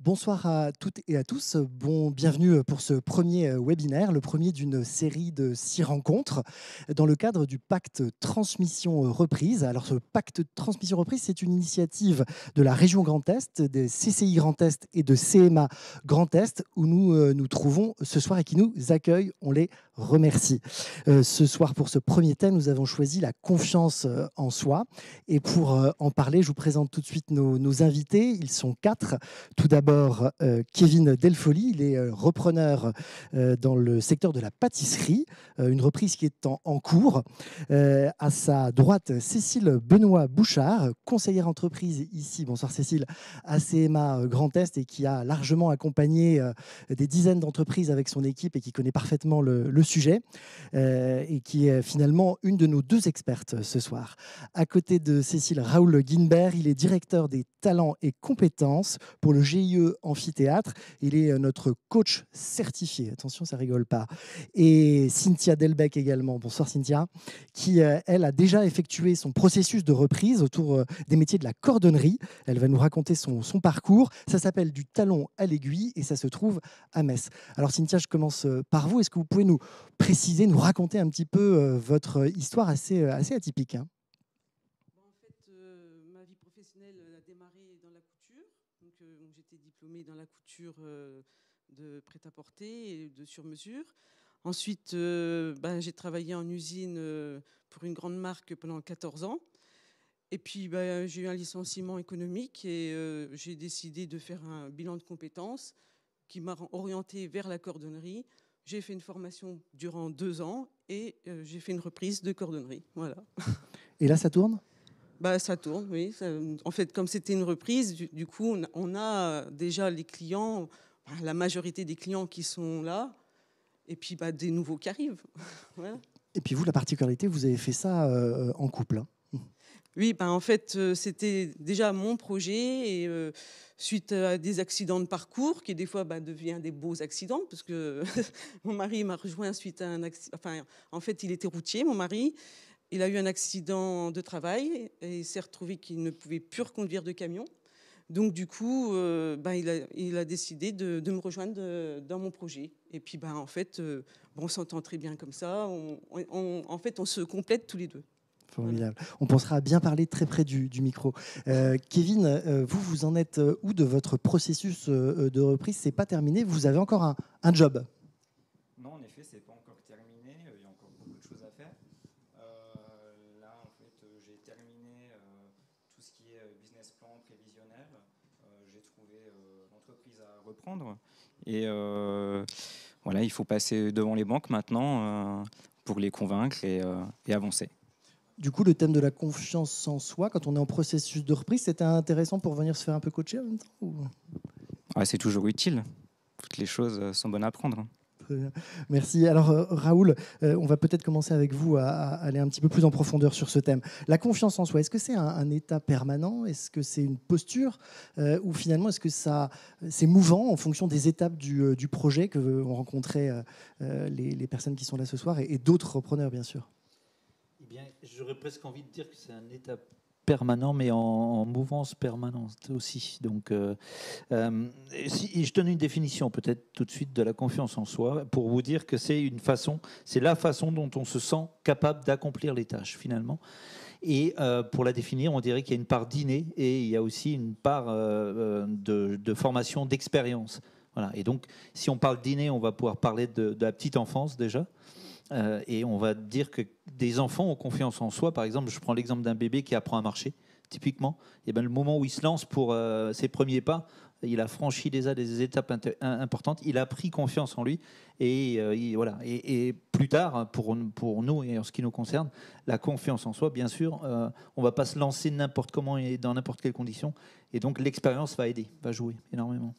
Bonsoir à toutes et à tous. Bienvenue pour ce premier webinaire, le premier d'une série de 6 rencontres dans le cadre du pacte Transmission Reprise. Alors, ce pacte Transmission Reprise, c'est une initiative de la région Grand Est, des CCI Grand Est et de CMA Grand Est, où nous nous trouvons ce soir et qui nous accueillent. On les remercie. Ce soir, pour ce premier thème, nous avons choisi la confiance en soi. Et pour en parler, je vous présente tout de suite nos invités. Ils sont 4. Tout d'abord, Kevin Delfoli, il est repreneur dans le secteur de la pâtisserie, une reprise qui est en cours. À sa droite, Cécile Benoît-Bouchard, conseillère entreprise ici, bonsoir Cécile, à CMA Grand Est et qui a largement accompagné des dizaines d'entreprises avec son équipe et qui connaît parfaitement le sujet et qui est finalement une de nos 2 expertes ce soir. À côté de Cécile, Raoul Guinbert, il est directeur des talents et compétences pour le GIE Amphithéâtre. Il est notre coach certifié. Attention, ça rigole pas. Et Cynthia Delbecq également. Bonsoir Cynthia, qui elle a déjà effectué son processus de reprise autour des métiers de la cordonnerie. Elle va nous raconter son parcours. Ça s'appelle du talon à l'aiguille et ça se trouve à Metz. Alors Cynthia, je commence par vous. Est-ce que vous pouvez nous préciser, nous raconter un petit peu votre histoire assez atypique, hein? Ma vie professionnelle a démarré dans la couture. J'étais diplômée dans la couture de prêt-à-porter et de sur-mesure. Ensuite, j'ai travaillé en usine pour une grande marque pendant 14 ans. Et puis, j'ai eu un licenciement économique et j'ai décidé de faire un bilan de compétences qui m'a orientée vers la cordonnerie. J'ai fait une formation durant 2 ans et j'ai fait une reprise de cordonnerie. Voilà. Et là, ça tourne ? Ça tourne, oui. En fait, comme c'était une reprise, du coup, on a déjà les clients, la majorité des clients qui sont là, et puis des nouveaux qui arrivent. Voilà. Et puis vous, la particularité, vous avez fait ça en couple, hein. Oui, en fait, c'était déjà mon projet, et suite à des accidents de parcours, qui des fois deviennent des beaux accidents, parce que mon mari m'a rejoint suite à un accident. Enfin, en fait, il était routier, mon mari. Il a eu un accident de travail et il s'est retrouvé qu'il ne pouvait plus reconduire de camion. Donc, du coup, il a décidé de me rejoindre dans mon projet. Et puis, en fait, on s'entend très bien comme ça. En fait, on se complète tous les deux. Formidable. Voilà. On pensera à bien parler très près du micro. Kevin, vous en êtes où de votre processus de reprise? C'est pas terminé. Vous avez encore un job? Non, en effet, c'est pas encore terminé. Il y a encore beaucoup de choses à faire. Là, en fait, j'ai terminé tout ce qui est business plan prévisionnel. J'ai trouvé l'entreprise à reprendre. Et voilà, il faut passer devant les banques maintenant pour les convaincre et avancer. Du coup, le thème de la confiance en soi, quand on est en processus de reprise, c'était intéressant pour venir se faire un peu coacher en même temps ou... C'est toujours utile. Toutes les choses sont bonnes à apprendre. Merci. Alors Raoul, on va peut-être commencer avec vous à aller un petit peu plus en profondeur sur ce thème. La confiance en soi, est-ce que c'est un état permanent? Est-ce que c'est une posture? Ou finalement, est-ce que c'est mouvant en fonction des étapes du projet que vont rencontrer les personnes qui sont là ce soir et d'autres repreneurs, bien sûr? Eh bien, j'aurais presque envie de dire que c'est un état permanent, mais en mouvance permanente aussi. Donc, si je donne une définition peut-être tout de suite de la confiance en soi, pour vous dire que c'est la façon dont on se sent capable d'accomplir les tâches finalement. Et pour la définir, on dirait qu'il y a une part d'inné et il y a aussi une part de formation, d'expérience. Voilà. Et donc, si on parle d'inné, on va pouvoir parler de la petite enfance déjà. Et on va dire que des enfants ont confiance en soi. Par exemple, je prends l'exemple d'un bébé qui apprend à marcher, typiquement. Et le moment où il se lance pour ses premiers pas, il a franchi déjà des étapes importantes, il a pris confiance en lui. Et voilà. Et plus tard, pour nous, et en ce qui nous concerne, la confiance en soi, bien sûr, on ne va pas se lancer n'importe comment et dans n'importe quelle condition. Et donc, l'expérience va aider, va jouer énormément.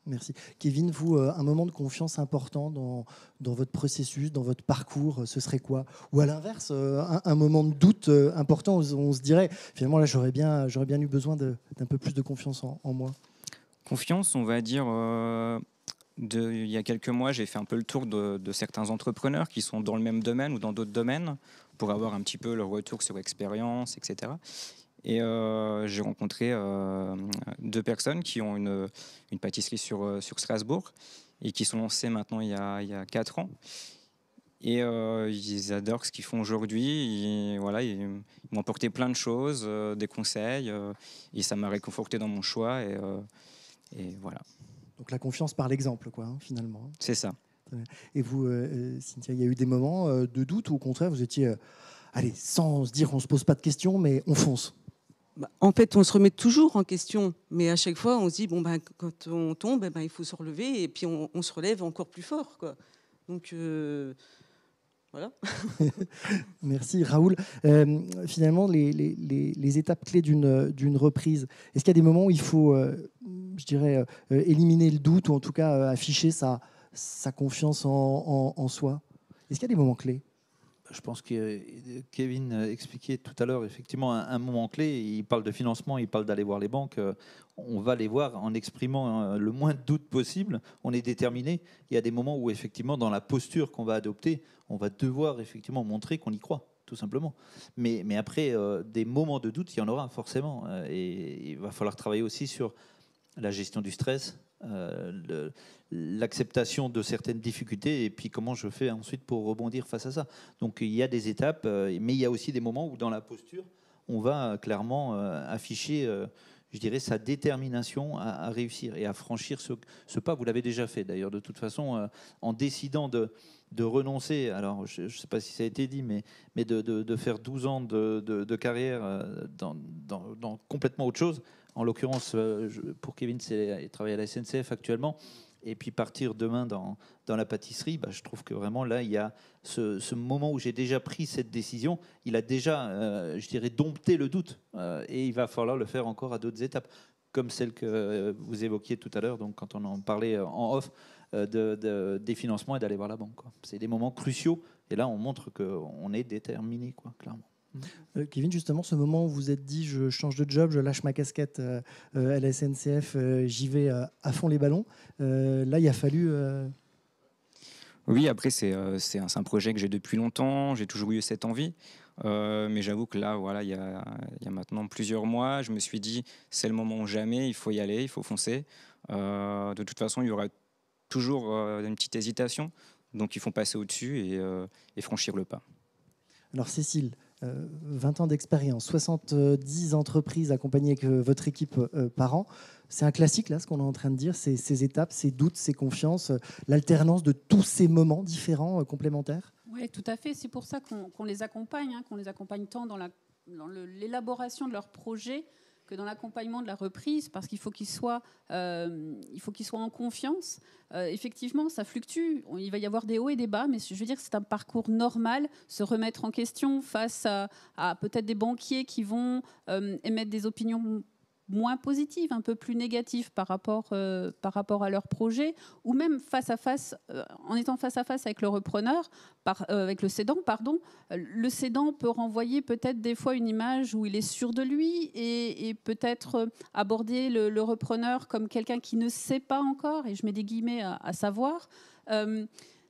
Merci. Kevin, vous, un moment de confiance important dans votre processus, dans votre parcours, ce serait quoi? Ou à l'inverse, un moment de doute important où on se dirait, finalement, là, j'aurais bien eu besoin d'un peu plus de confiance en moi? Confiance, on va dire, il y a quelques mois, j'ai fait un peu le tour de certains entrepreneurs qui sont dans le même domaine ou dans d'autres domaines pour avoir un petit peu leur retour sur expérience, etc. Et j'ai rencontré 2 personnes qui ont une pâtisserie sur Strasbourg et qui sont lancées maintenant il y a 4 ans. Et ils adorent ce qu'ils font aujourd'hui. Voilà, ils m'ont apporté plein de choses, des conseils, et ça m'a réconforté dans mon choix. Et voilà. Donc la confiance par l'exemple, quoi, hein, finalement. C'est ça. Et vous, Cynthia, il y a eu des moments de doute ou au contraire, vous étiez, allez, sans se dire on ne se pose pas de questions, mais on fonce? En fait, on se remet toujours en question, mais à chaque fois, on se dit, quand on tombe, il faut se relever, et puis on se relève encore plus fort, quoi. Donc, voilà. Merci, Raoul. Finalement, les étapes clés d'une reprise, est-ce qu'il y a des moments où il faut, je dirais, éliminer le doute, ou en tout cas afficher sa confiance en soi? Est-ce qu'il y a des moments clés? Je pense que Kevin expliquait tout à l'heure effectivement un moment clé. Il parle de financement, il parle d'aller voir les banques. On va les voir en exprimant le moins de doute possible. On est déterminé. Il y a des moments où effectivement, dans la posture qu'on va adopter, on va devoir effectivement montrer qu'on y croit, tout simplement. Mais après, des moments de doute, il y en aura forcément. Et il va falloir travailler aussi sur la gestion du stress, l'acceptation de certaines difficultés, et puis comment je fais ensuite pour rebondir face à ça. Donc il y a des étapes, mais il y a aussi des moments où dans la posture, on va clairement afficher, je dirais, sa détermination à réussir et à franchir ce pas. Vous l'avez déjà fait d'ailleurs, de toute façon, en décidant de renoncer, alors je ne sais pas si ça a été dit, mais de faire 12 ans de carrière dans complètement autre chose. En l'occurrence, pour Kevin, il travaille à la SNCF actuellement. Et puis partir demain dans la pâtisserie, je trouve que vraiment là, il y a ce moment où j'ai déjà pris cette décision. Il a déjà, je dirais, dompté le doute. Et il va falloir le faire encore à d'autres étapes, comme celle que vous évoquiez tout à l'heure, donc quand on en parlait en off, des financements et d'aller voir la banque, quoi. C'est des moments cruciaux. Et là, on montre qu'on est déterminé, quoi, clairement. Kevin, justement, ce moment où vous vous êtes dit je change de job, je lâche ma casquette à la SNCF, j'y vais à fond les ballons, là il a fallu... Oui, après c'est un projet que j'ai depuis longtemps, j'ai toujours eu cette envie, mais j'avoue que là, voilà, il y a maintenant plusieurs mois, je me suis dit c'est le moment ou jamais, il faut y aller, il faut foncer. De toute façon, il y aura toujours une petite hésitation, donc il faut passer au-dessus et franchir le pas. Alors Cécile, 20 ans d'expérience, 70 entreprises accompagnées avec votre équipe par an. C'est un classique, là, ce qu'on est en train de dire, ces étapes, ces doutes, ces confiances, l'alternance de tous ces moments différents, complémentaires? Oui, tout à fait. C'est pour ça qu'on les accompagne, qu'on les accompagne tant dans l'élaboration de leur projet que dans l'accompagnement de la reprise, parce qu'il faut qu'ils soient en confiance. Effectivement, ça fluctue. Il va y avoir des hauts et des bas, mais je veux dire que c'est un parcours normal, se remettre en question face à peut-être des banquiers qui vont émettre des opinions moins positives, un peu plus négatives par rapport à leur projet, ou même face à face, en étant face à face avec le repreneur, avec le cédant, pardon. Le cédant peut renvoyer peut-être des fois une image où il est sûr de lui et peut-être aborder le repreneur comme quelqu'un qui ne sait pas encore, et je mets des guillemets à savoir.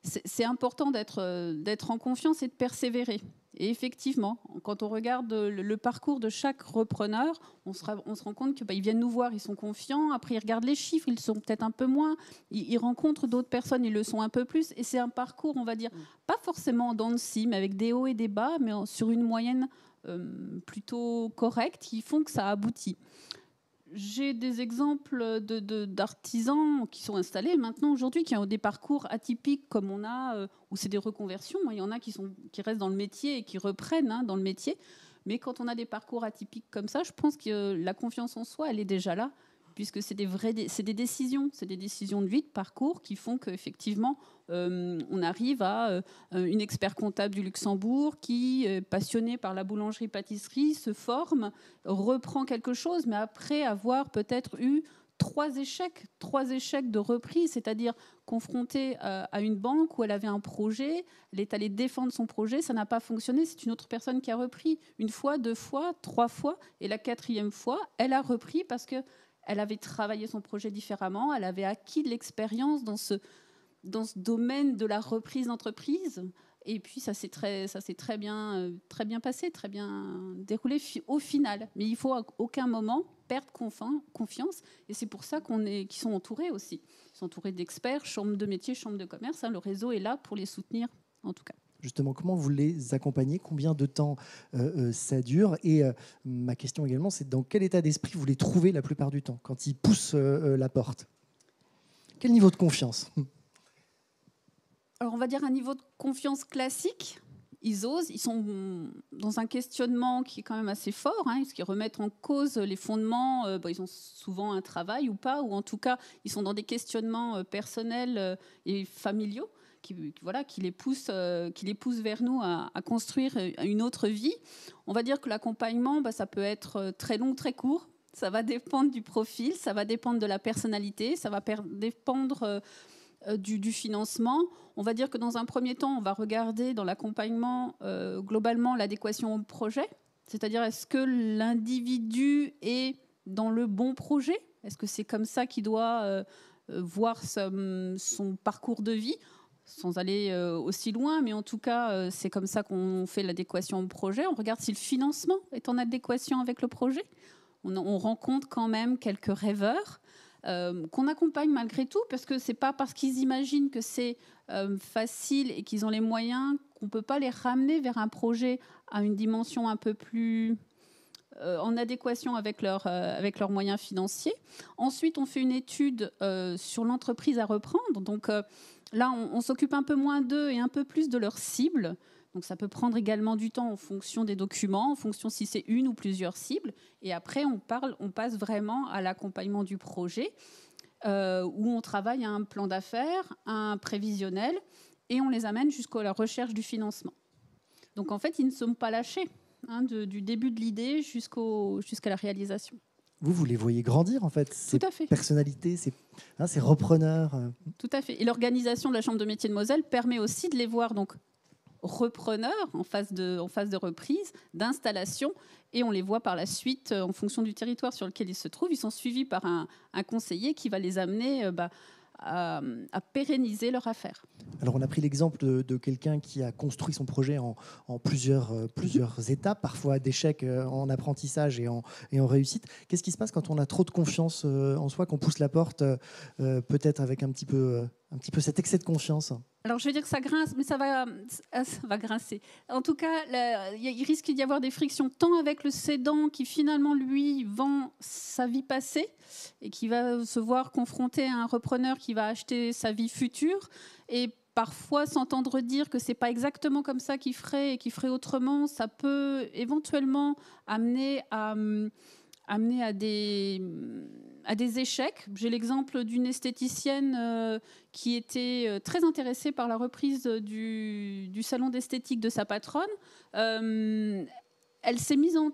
C'est important d'être en confiance et de persévérer. Et effectivement, quand on regarde le parcours de chaque repreneur, on se rend compte qu'ils viennent nous voir, ils sont confiants. Après, ils regardent les chiffres, ils sont peut-être un peu moins. Ils rencontrent d'autres personnes, ils le sont un peu plus. Et c'est un parcours, on va dire, pas forcément en dents de scie, mais avec des hauts et des bas, mais sur une moyenne plutôt correcte, qui font que ça aboutit. J'ai des exemples d'artisans qui sont installés maintenant aujourd'hui, qui ont des parcours atypiques comme on a, où c'est des reconversions. Il y en a qui restent dans le métier et qui reprennent dans le métier. Mais quand on a des parcours atypiques comme ça, je pense que la confiance en soi, elle est déjà là, puisque c'est des décisions de vie, de parcours qui font qu'effectivement, on arrive à une expert comptable du Luxembourg qui, passionnée par la boulangerie-pâtisserie, se forme, reprend quelque chose, mais après avoir peut-être eu trois échecs de reprise, c'est-à-dire confrontée à une banque où elle avait un projet, elle est allée défendre son projet, ça n'a pas fonctionné, c'est une autre personne qui a repris une fois, 2 fois, 3 fois, et la 4e fois, elle a repris parce que elle avait travaillé son projet différemment, elle avait acquis de l'expérience dans ce domaine de la reprise d'entreprise. Et puis ça s'est très bien passé, très bien déroulé au final. Mais il faut à aucun moment perdre confiance. Et c'est pour ça qu'ils sont entourés aussi. Ils sont entourés d'experts, chambres de métiers, chambres de commerce. Le réseau est là pour les soutenir, en tout cas. Justement, comment vous les accompagnez? Combien de temps ça dure? Et ma question également, c'est dans quel état d'esprit vous les trouvez la plupart du temps, quand ils poussent la porte? Quel niveau de confiance? Alors, on va dire un niveau de confiance classique. Ils osent, ils sont dans un questionnement qui est quand même assez fort, parce qu'ils remettent en cause les fondements. Ils ont souvent un travail ou pas, ou en tout cas, ils sont dans des questionnements personnels et familiaux qui les poussent vers nous à construire une autre vie. On va dire que l'accompagnement, ça peut être très long, très court. Ça va dépendre du profil, ça va dépendre de la personnalité, ça va dépendre du financement. On va dire que dans un premier temps, on va regarder dans l'accompagnement globalement l'adéquation au projet, c'est-à-dire est-ce que l'individu est dans le bon projet? Est-ce que c'est comme ça qu'il doit voir son parcours de vie, sans aller aussi loin, mais en tout cas, c'est comme ça qu'on fait l'adéquation au projet. On regarde si le financement est en adéquation avec le projet. On rencontre quand même quelques rêveurs qu'on accompagne malgré tout, parce que c'est pas parce qu'ils imaginent que c'est facile et qu'ils ont les moyens qu'on peut pas les ramener vers un projet à une dimension un peu plus en adéquation avec leurs moyens financiers. Ensuite, on fait une étude sur l'entreprise à reprendre. Donc là, on s'occupe un peu moins d'eux et un peu plus de leur cible. Donc ça peut prendre également du temps en fonction des documents, en fonction si c'est une ou plusieurs cibles. Et après, on passe vraiment à l'accompagnement du projet, où on travaille à un plan d'affaires, un prévisionnel, et on les amène jusqu'à la recherche du financement. Donc en fait, ils ne sont pas lâchés, du début de l'idée jusqu'à la réalisation. Vous les voyez grandir, en fait, ces personnalités, ces repreneurs. Tout à fait. Et l'organisation de la Chambre de métiers de Moselle permet aussi de les voir donc repreneurs en phase de reprise, d'installation, et on les voit par la suite en fonction du territoire sur lequel ils se trouvent. Ils sont suivis par un conseiller qui va les amener à pérenniser leur affaire. Alors on a pris l'exemple de quelqu'un qui a construit son projet en plusieurs étapes, parfois d'échecs en apprentissage et en réussite. Qu'est-ce qui se passe quand on a trop de confiance en soi, qu'on pousse la porte, peut-être avec un petit peu cet excès de confiance? Alors, je veux dire que ça grince, mais ça va grincer. En tout cas, il risque d'y avoir des frictions, tant avec le cédant qui, finalement, lui, vend sa vie passée et qui va se voir confronté à un repreneur qui va acheter sa vie future, et parfois s'entendre dire que ce n'est pas exactement comme ça qu'il ferait et qu'il ferait autrement. Ça peut éventuellement amener à des échecs. J'ai l'exemple d'une esthéticienne qui était très intéressée par la reprise du salon d'esthétique de sa patronne. Elle s'est mise en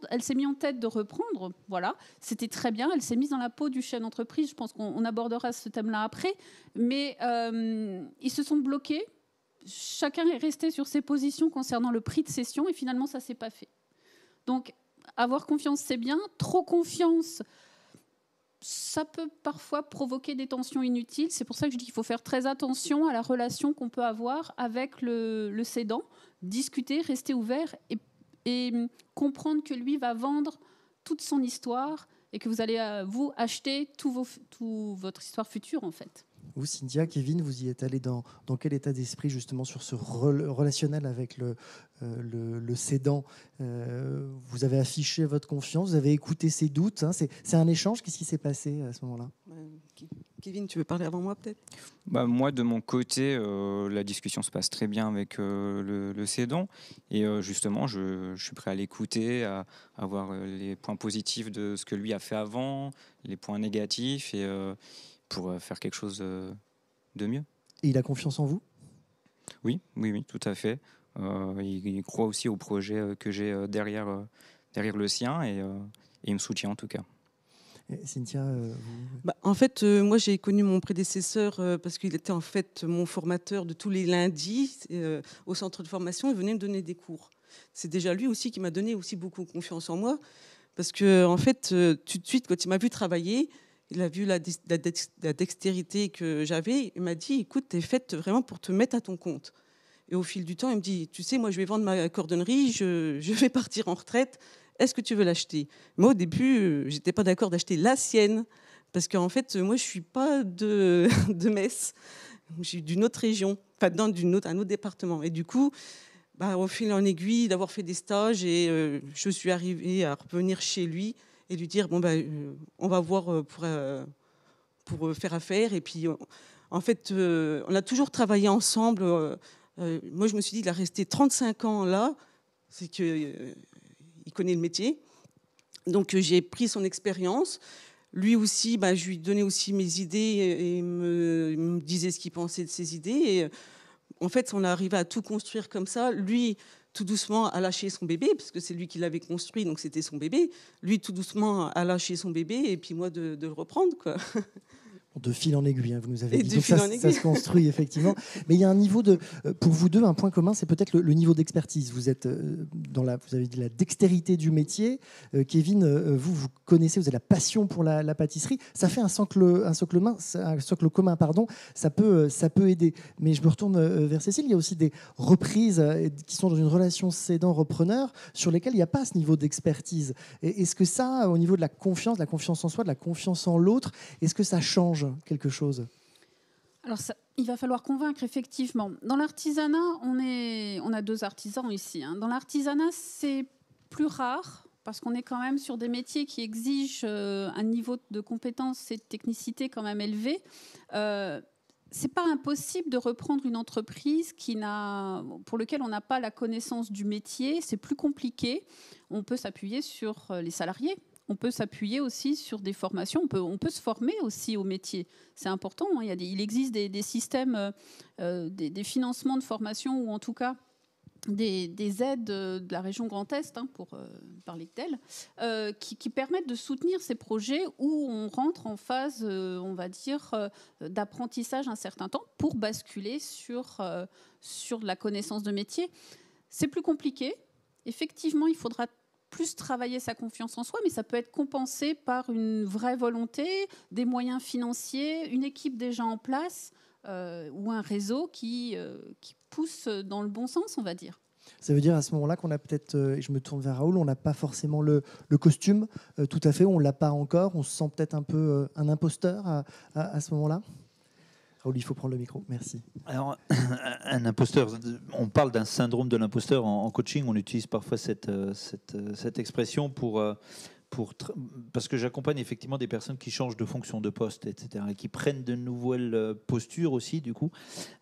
tête de reprendre. Voilà, c'était très bien. Elle s'est mise dans la peau du chef d'entreprise. Je pense qu'on abordera ce thème-là après. Mais ils se sont bloqués. Chacun est resté sur ses positions concernant le prix de cession et finalement, ça ne s'est pas fait. Donc, avoir confiance, c'est bien. Trop confiance, ça peut parfois provoquer des tensions inutiles. C'est pour ça que je dis qu'il faut faire très attention à la relation qu'on peut avoir avec le cédant, discuter, rester ouvert et comprendre que lui va vendre toute son histoire et que vous allez vous acheter toute votre histoire future en fait. Vous, Cynthia, Kevin, vous y êtes allé dans quel état d'esprit justement sur ce relationnel avec le cédant? Vous avez affiché votre confiance, vous avez écouté ses doutes, c'est un échange. Qu'est-ce qui s'est passé à ce moment-là? Kevin, tu veux parler avant moi peut-être? Moi, de mon côté, la discussion se passe très bien avec le cédant. Et justement, je suis prêt à l'écouter, à voir les points positifs de ce que lui a fait avant, les points négatifs, et pour faire quelque chose de mieux. Et il a confiance en vous? Oui, tout à fait. Il croit aussi au projet que j'ai derrière le sien, et il me soutient en tout cas. Cynthia, En fait, moi j'ai connu mon prédécesseur parce qu'il était en fait mon formateur de tous les lundis au centre de formation. Il venait me donner des cours. C'est déjà lui aussi qui m'a donné aussi beaucoup confiance en moi, parce que en fait, tout de suite quand il m'a vu travailler, il a vu la dextérité que j'avais. Il m'a dit, écoute, t'es faite vraiment pour te mettre à ton compte. Et au fil du temps, il me dit, tu sais, moi, je vais vendre ma cordonnerie, je vais partir en retraite. Est-ce que tu veux l'acheter? Moi, au début, je n'étais pas d'accord d'acheter la sienne. Parce qu'en fait, moi, je ne suis pas de, de Metz. Je suis d'une autre région, enfin, un autre département. Et du coup, au fil en aiguille, d'avoir fait des stages, et je suis arrivée à revenir chez lui et lui dire, on va voir pour faire affaire. Et puis, en fait, on a toujours travaillé ensemble. Moi, je me suis dit, il a resté 35 ans là, c'est qu'il connaît le métier. Donc, j'ai pris son expérience. Lui aussi, je lui donnais aussi mes idées et il me disait ce qu'il pensait de ses idées. Et en fait, on est arrivé à tout construire comme ça. Lui, tout doucement, a lâché son bébé, parce que c'est lui qui l'avait construit, donc c'était son bébé. Lui, tout doucement, a lâché son bébé, et puis moi, de le reprendre, quoi. De fil en aiguille, vous nous avez Et dit. de Donc fil ça, en aiguille. ça se construit effectivement. Mais il y a un niveau pour vous deux, un point commun, c'est peut-être le niveau d'expertise. Vous êtes vous avez dit la dextérité du métier. Kevin, vous connaissez, vous avez la passion pour la pâtisserie. Ça fait un socle commun, pardon. Ça peut aider. Mais je me retourne vers Cécile. Il y a aussi des reprises qui sont dans une relation cédant-repreneur sur lesquelles il n'y a pas ce niveau d'expertise. Est-ce que ça, au niveau de la confiance en soi, de la confiance en l'autre, est-ce que ça change quelque chose? Alors, il va falloir convaincre, effectivement. Dans l'artisanat, on a 2 artisans ici. Dans l'artisanat, c'est plus rare, parce qu'on est quand même sur des métiers qui exigent un niveau de compétence et de technicité quand même élevé. C'est pas impossible de reprendre une entreprise pour laquelle on n'a pas la connaissance du métier. C'est plus compliqué. On peut s'appuyer sur les salariés. On peut s'appuyer aussi sur des formations. On peut se former aussi au métier. C'est important. Il existe des systèmes, des financements de formation, ou en tout cas des aides de la région Grand Est, pour parler d'elle, qui permettent de soutenir ces projets où on rentre en phase, on va dire, d'apprentissage un certain temps pour basculer sur de la connaissance de métier. C'est plus compliqué. Effectivement, il faudra plus travailler sa confiance en soi, mais ça peut être compensé par une vraie volonté, des moyens financiers, une équipe déjà en place, ou un réseau qui pousse dans le bon sens, on va dire. Ça veut dire à ce moment-là qu'on a peut-être, et je me tourne vers Raoul, on n'a pas forcément le costume tout à fait, on ne l'a pas encore, on se sent peut-être un peu un imposteur à ce moment-là. Raoul, il faut prendre le micro, merci. Alors, un imposteur, on parle d'un syndrome de l'imposteur en coaching, on utilise parfois cette expression parce que j'accompagne effectivement des personnes qui changent de fonction, de poste, etc., et qui prennent de nouvelles postures aussi, du coup.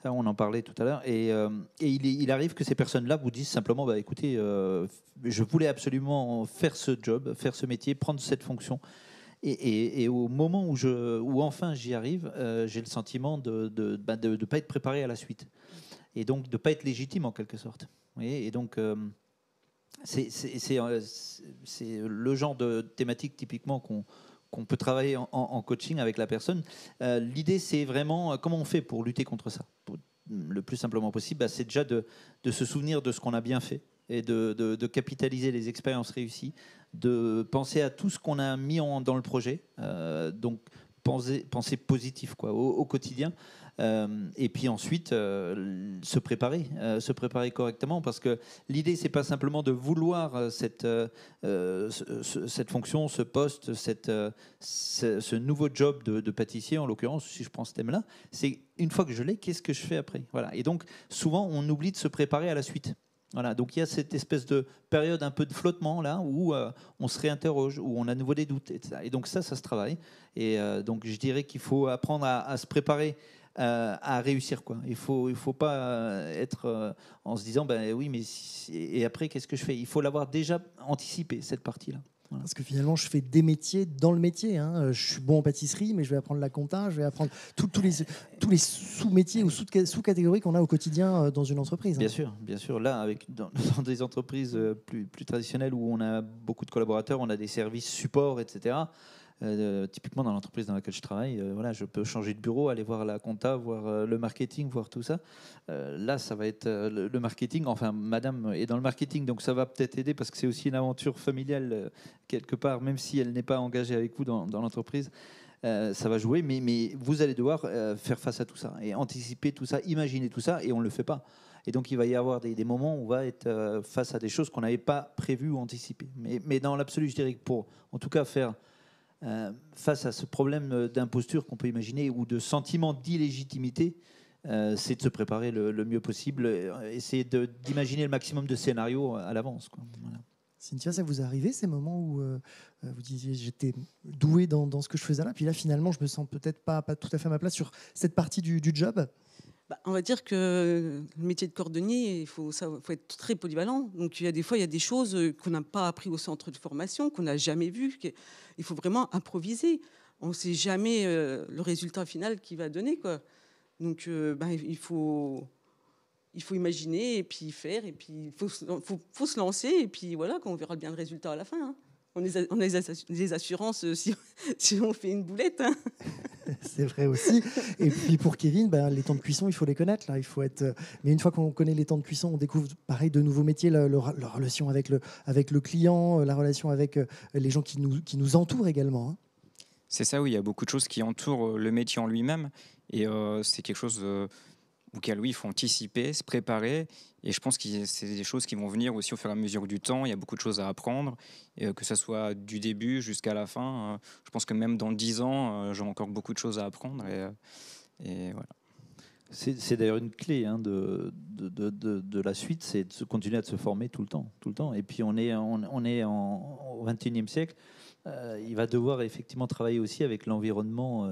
On en parlait tout à l'heure. Et il arrive que ces personnes-là vous disent simplement, écoutez, je voulais absolument faire ce job, faire ce métier, prendre cette fonction. Et au moment où enfin j'y arrive, j'ai le sentiment de ne pas être préparé à la suite. Et donc de ne pas être légitime en quelque sorte. Vous voyez, et donc c'est le genre de thématique typiquement qu'on peut travailler en coaching avec la personne. L'idée, c'est vraiment comment on fait pour lutter contre ça. Le plus simplement possible, c'est déjà de se souvenir de ce qu'on a bien fait et de capitaliser les expériences réussies, de penser à tout ce qu'on a mis dans le projet, donc penser positif au quotidien, et puis ensuite se préparer correctement, parce que l'idée, c'est pas simplement de vouloir cette fonction, ce poste, ce nouveau job de pâtissier, en l'occurrence, si je prends ce thème-là, c'est une fois que je l'ai, qu'est-ce que je fais après? Voilà. Et donc souvent on oublie de se préparer à la suite. Voilà, donc il y a cette espèce de période un peu de flottement là où on se réinterroge, où on a à nouveau des doutes, etc. Et donc ça se travaille. Et donc je dirais qu'il faut apprendre à se préparer à réussir, quoi. Il faut pas être en se disant oui, mais et après qu'est-ce que je fais? Il faut l'avoir déjà anticipé, cette partie-là. Voilà. Parce que finalement, je fais des métiers dans le métier. Je suis bon en pâtisserie, mais je vais apprendre la compta, je vais apprendre tous les sous-métiers ou sous-catégories qu'on a au quotidien dans une entreprise. Bien sûr. Là, dans des entreprises plus traditionnelles où on a beaucoup de collaborateurs, on a des services support, etc. Typiquement dans l'entreprise dans laquelle je travaille, je peux changer de bureau, aller voir la compta, voir le marketing, voir tout ça. Là, ça va être le marketing. Enfin, madame est dans le marketing, donc ça va peut-être aider parce que c'est aussi une aventure familiale quelque part, même si elle n'est pas engagée avec vous dans l'entreprise. Ça va jouer, mais vous allez devoir faire face à tout ça et anticiper tout ça, imaginer tout ça, et on ne le fait pas. Et donc, il va y avoir des moments où on va être face à des choses qu'on n'avait pas prévues ou anticipées. Mais dans l'absolu, je dirais que pour, en tout cas, faire face à ce problème d'imposture qu'on peut imaginer ou de sentiment d'illégitimité, c'est de se préparer le mieux possible, essayer d'imaginer le maximum de scénarios à l'avance, quoi. Voilà. Cynthia, ça vous est arrivé ces moments où vous disiez j'étais doué dans ce que je faisais là, puis là finalement je me sens peut-être pas tout à fait à ma place sur cette partie du job? On va dire que le métier de cordonnier, il faut être très polyvalent. Donc, des fois, il y a des choses qu'on n'a pas appris au centre de formation, qu'on n'a jamais vues. Il faut vraiment improviser. On ne sait jamais le résultat final qu'il va donner, quoi. Donc, il faut imaginer et puis faire. Et puis, il faut se lancer. Et puis, voilà, on verra bien le résultat à la fin, hein. On a les assurances si on fait une boulette, hein. C'est vrai aussi. Et puis pour Kevin, les temps de cuisson, il faut les connaître. Là. Il faut être... Mais une fois qu'on connaît les temps de cuisson, on découvre pareil de nouveaux métiers, la relation avec le client, la relation avec les gens qui nous entourent également, hein. C'est ça, oui, il y a beaucoup de choses qui entourent le métier en lui-même. Et c'est quelque chose auquel, oui, il faut anticiper, se préparer. Et je pense que c'est des choses qui vont venir aussi au fur et à mesure du temps. Il y a beaucoup de choses à apprendre, et que ce soit du début jusqu'à la fin. Je pense que même dans 10 ans, j'ai encore beaucoup de choses à apprendre. Et voilà. C'est d'ailleurs une clé, hein, de la suite, c'est de continuer à se former tout le temps. Et puis on est au XXIe siècle. Il va devoir effectivement travailler aussi avec l'environnement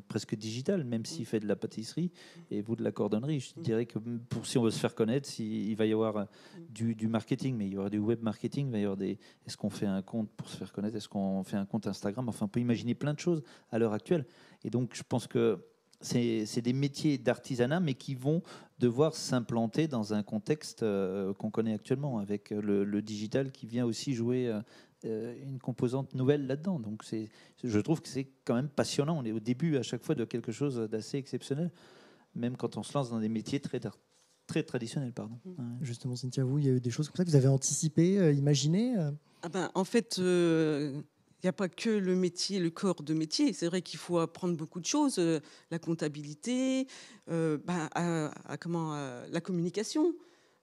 presque digital, même s'il fait de la pâtisserie et vous de la cordonnerie. Je dirais que si on veut se faire connaître, il va y avoir du marketing, mais il y aura du web marketing, il va y avoir est-ce qu'on fait un compte pour se faire connaître, est-ce qu'on fait un compte Instagram, enfin on peut imaginer plein de choses à l'heure actuelle. Et donc je pense que c'est des métiers d'artisanat, mais qui vont devoir s'implanter dans un contexte qu'on connaît actuellement, avec le digital qui vient aussi jouer une composante nouvelle là-dedans. Donc je trouve que c'est quand même passionnant. On est au début à chaque fois de quelque chose d'assez exceptionnel, même quand on se lance dans des métiers très traditionnels. Pardon. Ouais. Justement, Cynthia, il y a eu des choses comme ça que vous avez anticipées, imaginées? En fait, il n'y a pas que le métier, le corps de métier. C'est vrai qu'il faut apprendre beaucoup de choses, la comptabilité, la communication.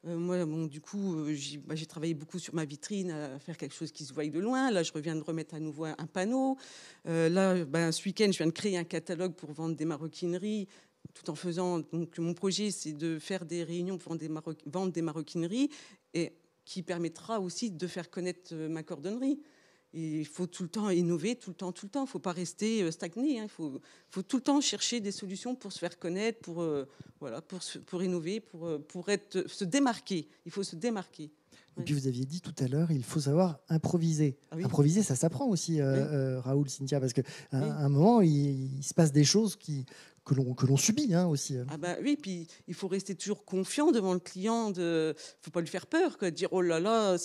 Moi, du coup, j'ai travaillé beaucoup sur ma vitrine, à faire quelque chose qui se voie de loin. Là, je reviens de remettre à nouveau un panneau. Ce week-end, je viens de créer un catalogue pour vendre des maroquineries, tout en faisant... Donc, mon projet, c'est de faire des réunions pour vendre des maroquineries, et qui permettra aussi de faire connaître ma cordonnerie. Et il faut tout le temps innover, tout le temps. Il ne faut pas rester stagné, hein. Il faut tout le temps chercher des solutions pour se faire connaître, pour innover, pour se démarquer. Il faut se démarquer. Et puis vous aviez dit tout à l'heure, il faut savoir improviser. Ah oui. Improviser, ça s'apprend aussi, Raoul, Cynthia, parce qu'à un moment, il se passe des choses que l'on subit, hein, aussi. Oui, puis il faut rester toujours confiant devant le client. Il ne faut pas lui faire peur, quoi, dire « oh là là ».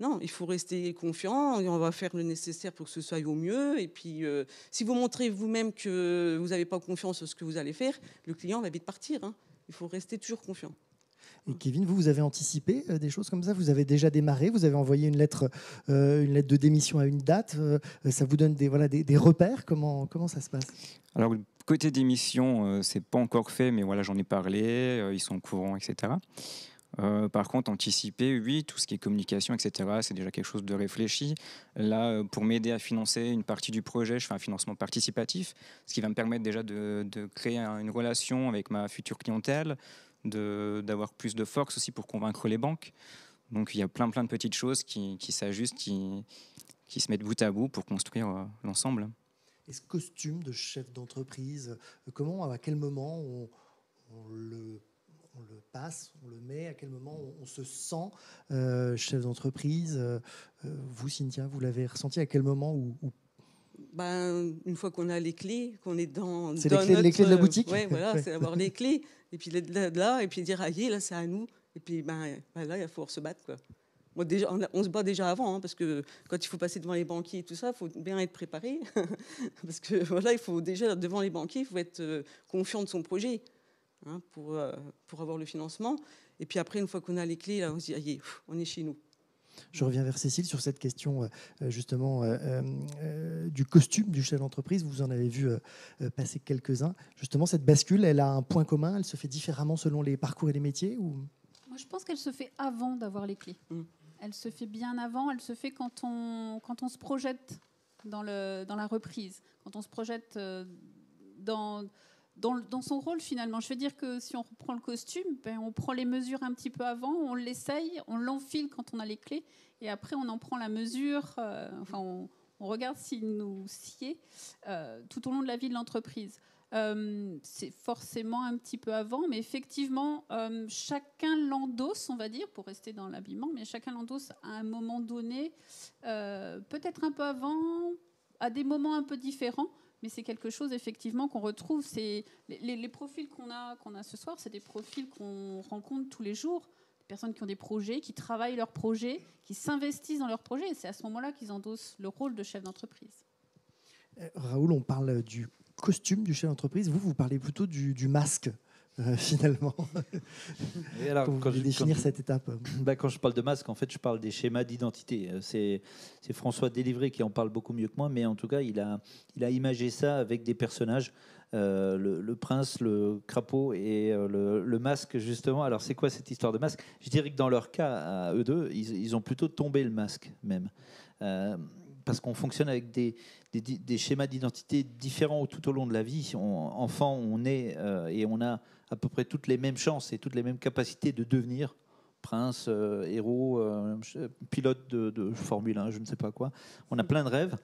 Non, il faut rester confiant, et on va faire le nécessaire pour que ce soit au mieux. Et puis, si vous montrez vous-même que vous n'avez pas confiance en ce que vous allez faire, le client va vite partir, hein. Il faut rester toujours confiant. Et Kevin, vous avez anticipé des choses comme ça? Vous avez déjà démarré? Vous avez envoyé une lettre de démission à une date? Ça vous donne des repères? Comment ça se passe? Alors, côté démission, c'est pas encore fait, mais voilà, j'en ai parlé, ils sont au courant, etc. Par contre, anticiper, oui, tout ce qui est communication, etc., c'est déjà quelque chose de réfléchi. Là, pour m'aider à financer une partie du projet, je fais un financement participatif, ce qui va me permettre déjà de créer une relation avec ma future clientèle, d'avoir plus de force aussi pour convaincre les banques. Donc il y a plein de petites choses qui s'ajustent, qui se mettent bout à bout pour construire l'ensemble. Et ce costume de chef d'entreprise, à quel moment on le passe, on le met, à quel moment on se sent chef d'entreprise? Vous, Cynthia, vous l'avez ressenti à quel moment où une fois qu'on a les clés, qu'on est dans... C'est les clés de la boutique? Oui, voilà, c'est avoir les clés. Et puis là, et puis dire, là, c'est à nous. Et puis là, il faut se battre, quoi. Bon, déjà, on se bat déjà avant, hein, parce que quand il faut passer devant les banquiers et tout ça, il faut bien être préparé. Parce que voilà, il faut déjà, devant les banquiers, il faut être confiant de son projet, hein, pour avoir le financement. Et puis après, une fois qu'on a les clés, là, on se dit, on est chez nous. Je reviens vers Cécile sur cette question justement du costume du chef d'entreprise. Vous en avez vu passer quelques-uns. Justement, cette bascule, elle a un point commun? Elle se fait différemment selon les parcours et les métiers, ou... Moi, je pense qu'elle se fait avant d'avoir les clés. Elle se fait bien avant, elle se fait quand on se projette dans la reprise, quand on se projette dans son rôle finalement. Je veux dire que si on reprend le costume, on prend les mesures un petit peu avant, on l'essaye, on l'enfile quand on a les clés, et après on en prend la mesure, on regarde s'il nous sied tout au long de la vie de l'entreprise. C'est forcément un petit peu avant, mais effectivement, chacun l'endosse, on va dire, pour rester dans l'habillement, mais chacun l'endosse à un moment donné, peut-être un peu avant, à des moments un peu différents, mais c'est quelque chose, effectivement, qu'on retrouve. C'est les profils qu'on a ce soir, c'est des profils qu'on rencontre tous les jours, des personnes qui ont des projets, qui travaillent leurs projets, qui s'investissent dans leurs projets, et c'est à ce moment-là qu'ils endossent le rôle de chef d'entreprise. Raoul, on parle du costume du chef d'entreprise. Vous parlez plutôt du masque, finalement. Et alors, quand vous définir cette étape. Quand je parle de masque, en fait, je parle des schémas d'identité. C'est François Délivré qui en parle beaucoup mieux que moi, mais en tout cas, il a imagé ça avec des personnages. Le prince, le crapaud et le masque, justement. Alors, c'est quoi cette histoire de masque? Je dirais que dans leur cas, à eux deux, ils ont plutôt tombé le masque, même. Parce qu'on fonctionne avec des schémas d'identité différents tout au long de la vie. Enfant, on est et on a à peu près toutes les mêmes chances et toutes les mêmes capacités de devenir prince, héros, pilote de Formule 1, je ne sais pas quoi. On a plein de rêves.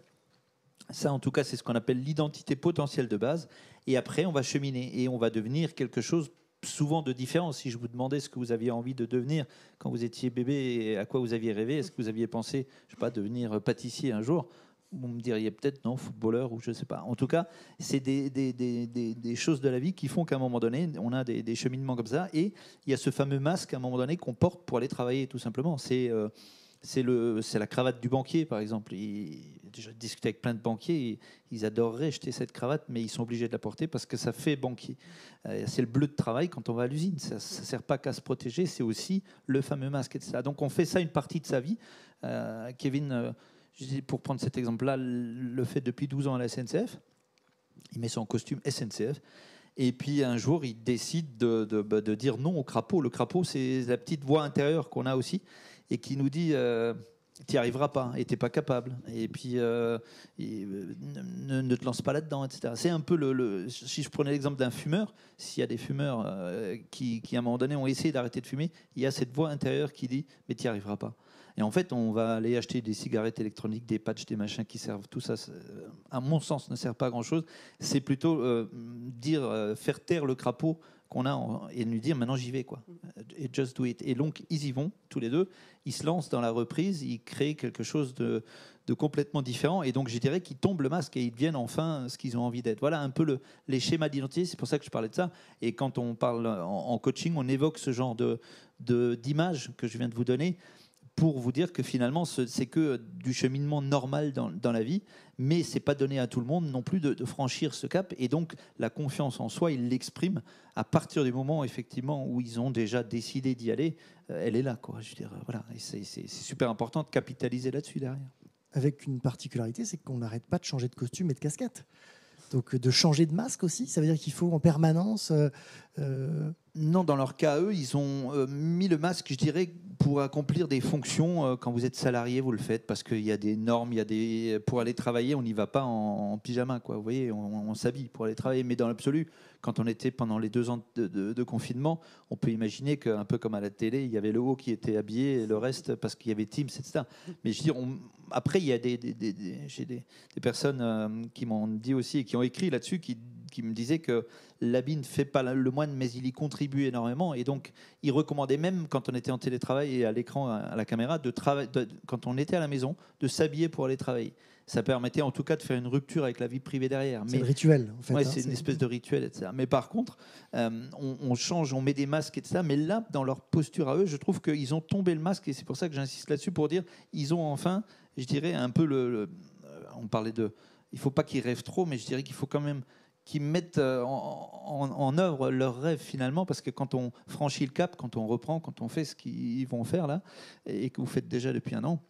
Ça, en tout cas, c'est ce qu'on appelle l'identité potentielle de base. Et après, on va cheminer et on va devenir quelque chose souvent de différent. Si je vous demandais ce que vous aviez envie de devenir quand vous étiez bébé et à quoi vous aviez rêvé, est-ce que vous aviez pensé, je sais pas, devenir pâtissier un jour? Vous me diriez peut-être non, footballeur ou je ne sais pas. En tout cas, c'est des choses de la vie qui font qu'à un moment donné, on a des cheminements comme ça. Et il y a ce fameux masque à un moment donné qu'on porte pour aller travailler, tout simplement. C'est la cravate du banquier, par exemple. J'ai discuté avec plein de banquiers, ils adoreraient jeter cette cravate, mais ils sont obligés de la porter parce que ça fait banquier. C'est le bleu de travail quand on va à l'usine. Ça ne sert pas qu'à se protéger, c'est aussi le fameux masque, etc. Donc on fait ça une partie de sa vie. Kevin, pour prendre cet exemple-là, le fait depuis 12 ans à la SNCF. Il met son costume SNCF. Et puis un jour, il décide de dire non au crapaud. Le crapaud, c'est la petite voix intérieure qu'on a aussi et qui nous dit tu n'y arriveras pas et tu n'es pas capable. Et puis ne te lance pas là-dedans, etc. C'est un peu si je prenais l'exemple d'un fumeur, s'il y a des fumeurs qui, à un moment donné, ont essayé d'arrêter de fumer, il y a cette voix intérieure qui dit mais tu n'y arriveras pas. Et en fait, on va aller acheter des cigarettes électroniques, des patchs, des machins qui servent. Tout ça, à mon sens, ne sert pas à grand-chose. C'est plutôt faire taire le crapaud qu'on a et lui dire maintenant j'y vais, quoi. Et just do it. Et donc ils y vont tous les deux. Ils se lancent dans la reprise. Ils créent quelque chose de complètement différent. Et donc je dirais qu'ils tombent le masque et ils deviennent enfin ce qu'ils ont envie d'être. Voilà un peu les schémas d'identité. C'est pour ça que je parlais de ça. Et quand on parle en coaching, on évoque ce genre d'image que je viens de vous donner, pour vous dire que finalement, c'est que du cheminement normal dans la vie, mais c'est pas donné à tout le monde non plus de franchir ce cap. Et donc, la confiance en soi, ils l'expriment à partir du moment, effectivement, où ils ont déjà décidé d'y aller. Elle est là, quoi. Je veux dire, voilà. Et c'est super important de capitaliser là-dessus derrière. Avec une particularité, c'est qu'on n'arrête pas de changer de costume et de casquette. Donc, de changer de masque aussi, ça veut dire qu'il faut en permanence... Non, dans leur cas, eux, ils ont mis le masque, je dirais, pour accomplir des fonctions. Quand vous êtes salarié, vous le faites parce qu'il y a des normes, pour aller travailler, on n'y va pas en pyjama, quoi. Vous voyez, on s'habille pour aller travailler. Mais dans l'absolu, quand on était pendant les 2 ans de confinement, on peut imaginer qu'un peu comme à la télé, il y avait le haut qui était habillé et le reste parce qu'il y avait Teams, etc. Mais je veux dire, après, il y a j'ai des personnes qui m'ont dit aussi et qui ont écrit là-dessus, qui me disaient que l'habit ne fait pas le moine, mais il y contribue énormément. Et donc, il recommandait même, quand on était en télétravail et à l'écran, à la caméra, quand on était à la maison, de s'habiller pour aller travailler. Ça permettait en tout cas de faire une rupture avec la vie privée derrière. C'est le rituel, en fait. Ouais, c'est une espèce de rituel, etc. Mais par contre, on change, on met des masques, etc. Mais là, dans leur posture à eux, je trouve qu'ils ont tombé le masque. Et c'est pour ça que j'insiste là-dessus, pour dire ils ont enfin, je dirais, un peu on parlait de... Il ne faut pas qu'ils rêvent trop, mais je dirais qu'il faut quand même qu'ils mettent en œuvre leurs rêves finalement, parce que quand on franchit le cap, quand on reprend, quand on fait ce qu'ils vont faire là, et que vous faites déjà depuis 1 an,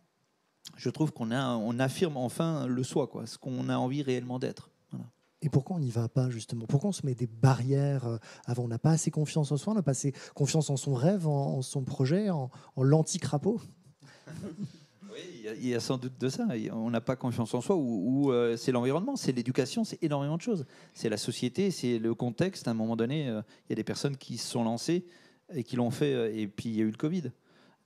je trouve on affirme enfin le soi, quoi, ce qu'on a envie réellement d'être. Voilà. Et pourquoi on n'y va pas, justement? Pourquoi on se met des barrières avant? On n'a pas assez confiance en soi, on n'a pas assez confiance en son rêve, en son projet, en l'anti-crapaud? Oui, il y a sans doute de ça. On n'a pas confiance en soi, ou c'est l'environnement, c'est l'éducation, c'est énormément de choses. C'est la société, c'est le contexte. À un moment donné, il y a des personnes qui se sont lancées et qui l'ont fait, et puis il y a eu le Covid.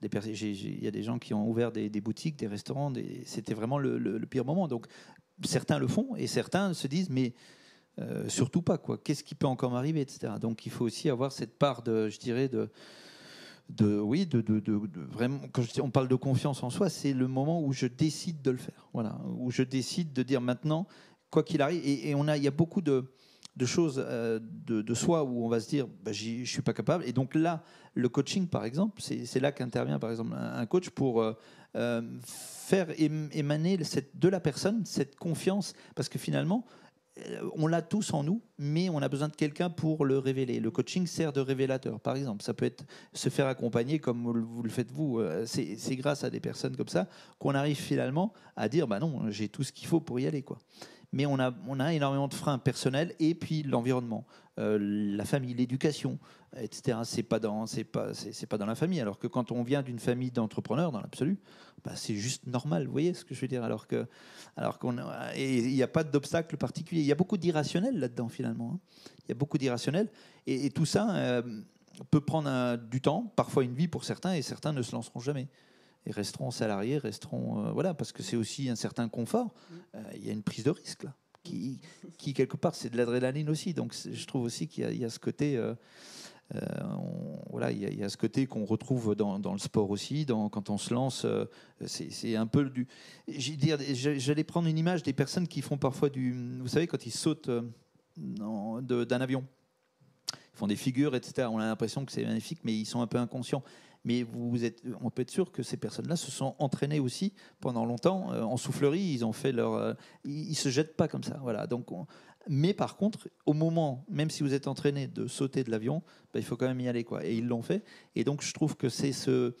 Il y a des gens qui ont ouvert des boutiques, des restaurants, c'était vraiment le pire moment. Donc certains le font et certains se disent, mais surtout pas, quoi. Qu'est-ce qui peut encore m'arriver, etc. Donc il faut aussi avoir cette part de, je dirais, vraiment, quand on parle de confiance en soi, c'est le moment où je décide de le faire. Voilà, où je décide de dire maintenant, quoi qu'il arrive. Et il y a beaucoup de choses de soi où on va se dire, bah, je suis pas capable. Et donc là, le coaching, par exemple, c'est là qu'intervient, par exemple, un coach pour faire émaner de la personne cette confiance, parce que finalement, on l'a tous en nous, mais on a besoin de quelqu'un pour le révéler. Le coaching sert de révélateur, par exemple. Ça peut être se faire accompagner comme vous le faites vous. C'est grâce à des personnes comme ça qu'on arrive finalement à dire, bah non, j'ai tout ce qu'il faut pour y aller, quoi. Mais on a énormément de freins personnels, et puis l'environnement, la famille, l'éducation, etc. C'est pas dans la famille. Alors que quand on vient d'une famille d'entrepreneurs, dans l'absolu, bah, c'est juste normal. Vous voyez ce que je veux dire? Et il n'y a pas d'obstacle particulier. Il y a beaucoup d'irrationnel là-dedans, finalement, hein. Il y a beaucoup d'irrationnel, et tout ça peut prendre du temps, parfois une vie pour certains, et certains ne se lanceront jamais et resteront salariés, voilà, parce que c'est aussi un certain confort. Il y a une prise de risque là, qui quelque part, c'est de l'adrénaline aussi. Donc je trouve aussi qu'il y a ce côté, voilà, il y a ce côté qu'on retrouve dans le sport aussi. Quand on se lance, c'est un peu du. J'allais prendre une image des personnes qui font parfois vous savez, quand ils sautent d'un avion, ils font des figures, etc. On a l'impression que c'est magnifique, mais ils sont un peu inconscients. Mais on peut être sûr que ces personnes-là se sont entraînées aussi pendant longtemps en soufflerie. Ils ont fait ils se jettent pas comme ça. Voilà. Donc, mais par contre, au moment, même si vous êtes entraîné de sauter de l'avion, bah, il faut quand même y aller, quoi. Et ils l'ont fait. Et donc, je trouve que c'est ce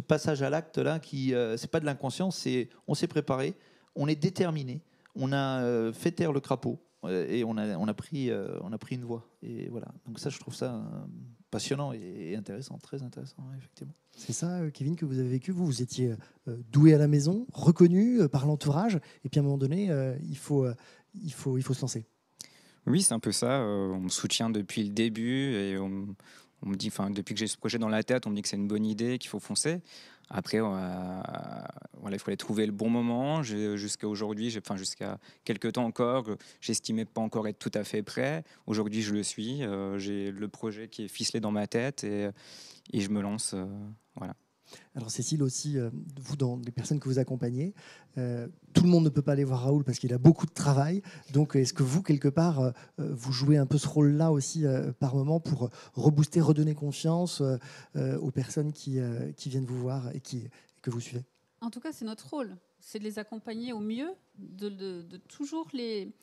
passage à l'acte là qui, c'est pas de l'inconscience, on s'est préparé, on est déterminé, on a fait taire le crapaud. Et on a pris une voie. Et voilà. Donc ça, je trouve ça passionnant et intéressant, très intéressant, effectivement. C'est ça, Kevin, que vous avez vécu. Vous étiez doué à la maison, reconnu par l'entourage, et puis à un moment donné, il faut se lancer. Oui, c'est un peu ça. On me soutient depuis le début, et on me dit, depuis que j'ai ce projet dans la tête, on me dit que c'est une bonne idée, qu'il faut foncer. Après, voilà, il fallait trouver le bon moment. Jusqu'à aujourd'hui, jusqu'à quelques temps encore, j'estimais pas encore être tout à fait prêt. Aujourd'hui, je le suis. J'ai le projet qui est ficelé dans ma tête, et je me lance. Voilà. Alors Cécile aussi, vous, dans les personnes que vous accompagnez, tout le monde ne peut pas aller voir Raoul parce qu'il a beaucoup de travail. Donc est-ce que vous, quelque part, vous jouez un peu ce rôle-là aussi par moment pour rebooster, redonner confiance aux personnes qui viennent vous voir et que vous suivez? En tout cas, c'est notre rôle, c'est de les accompagner au mieux, de toujours les